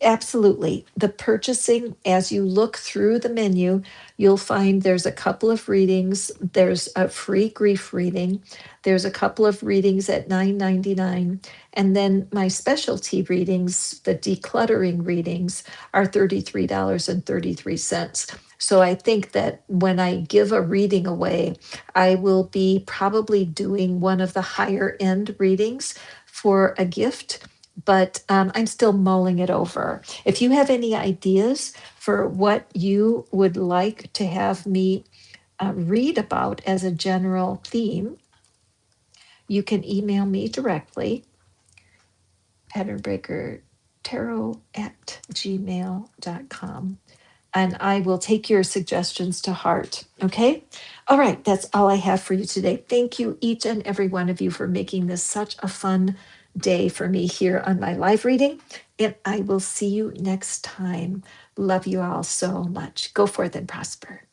Speaker 1: Absolutely. The purchasing, as you look through the menu, you'll find there's a couple of readings. There's a free grief reading. There's a couple of readings at $9.99. And then my specialty readings, the decluttering readings, are $33.33. So I think that when I give a reading away, I will be probably doing one of the higher end readings for a gift, but I'm still mulling it over. If you have any ideas for what you would like to have me read about as a general theme, you can email me directly, patternbreakertarot@gmail.com, and I will take your suggestions to heart. Okay. All right. That's all I have for you today. Thank you, each and every one of you, for making this such a fun day for me here on my live reading. And I will see you next time. Love you all so much. Go forth and prosper.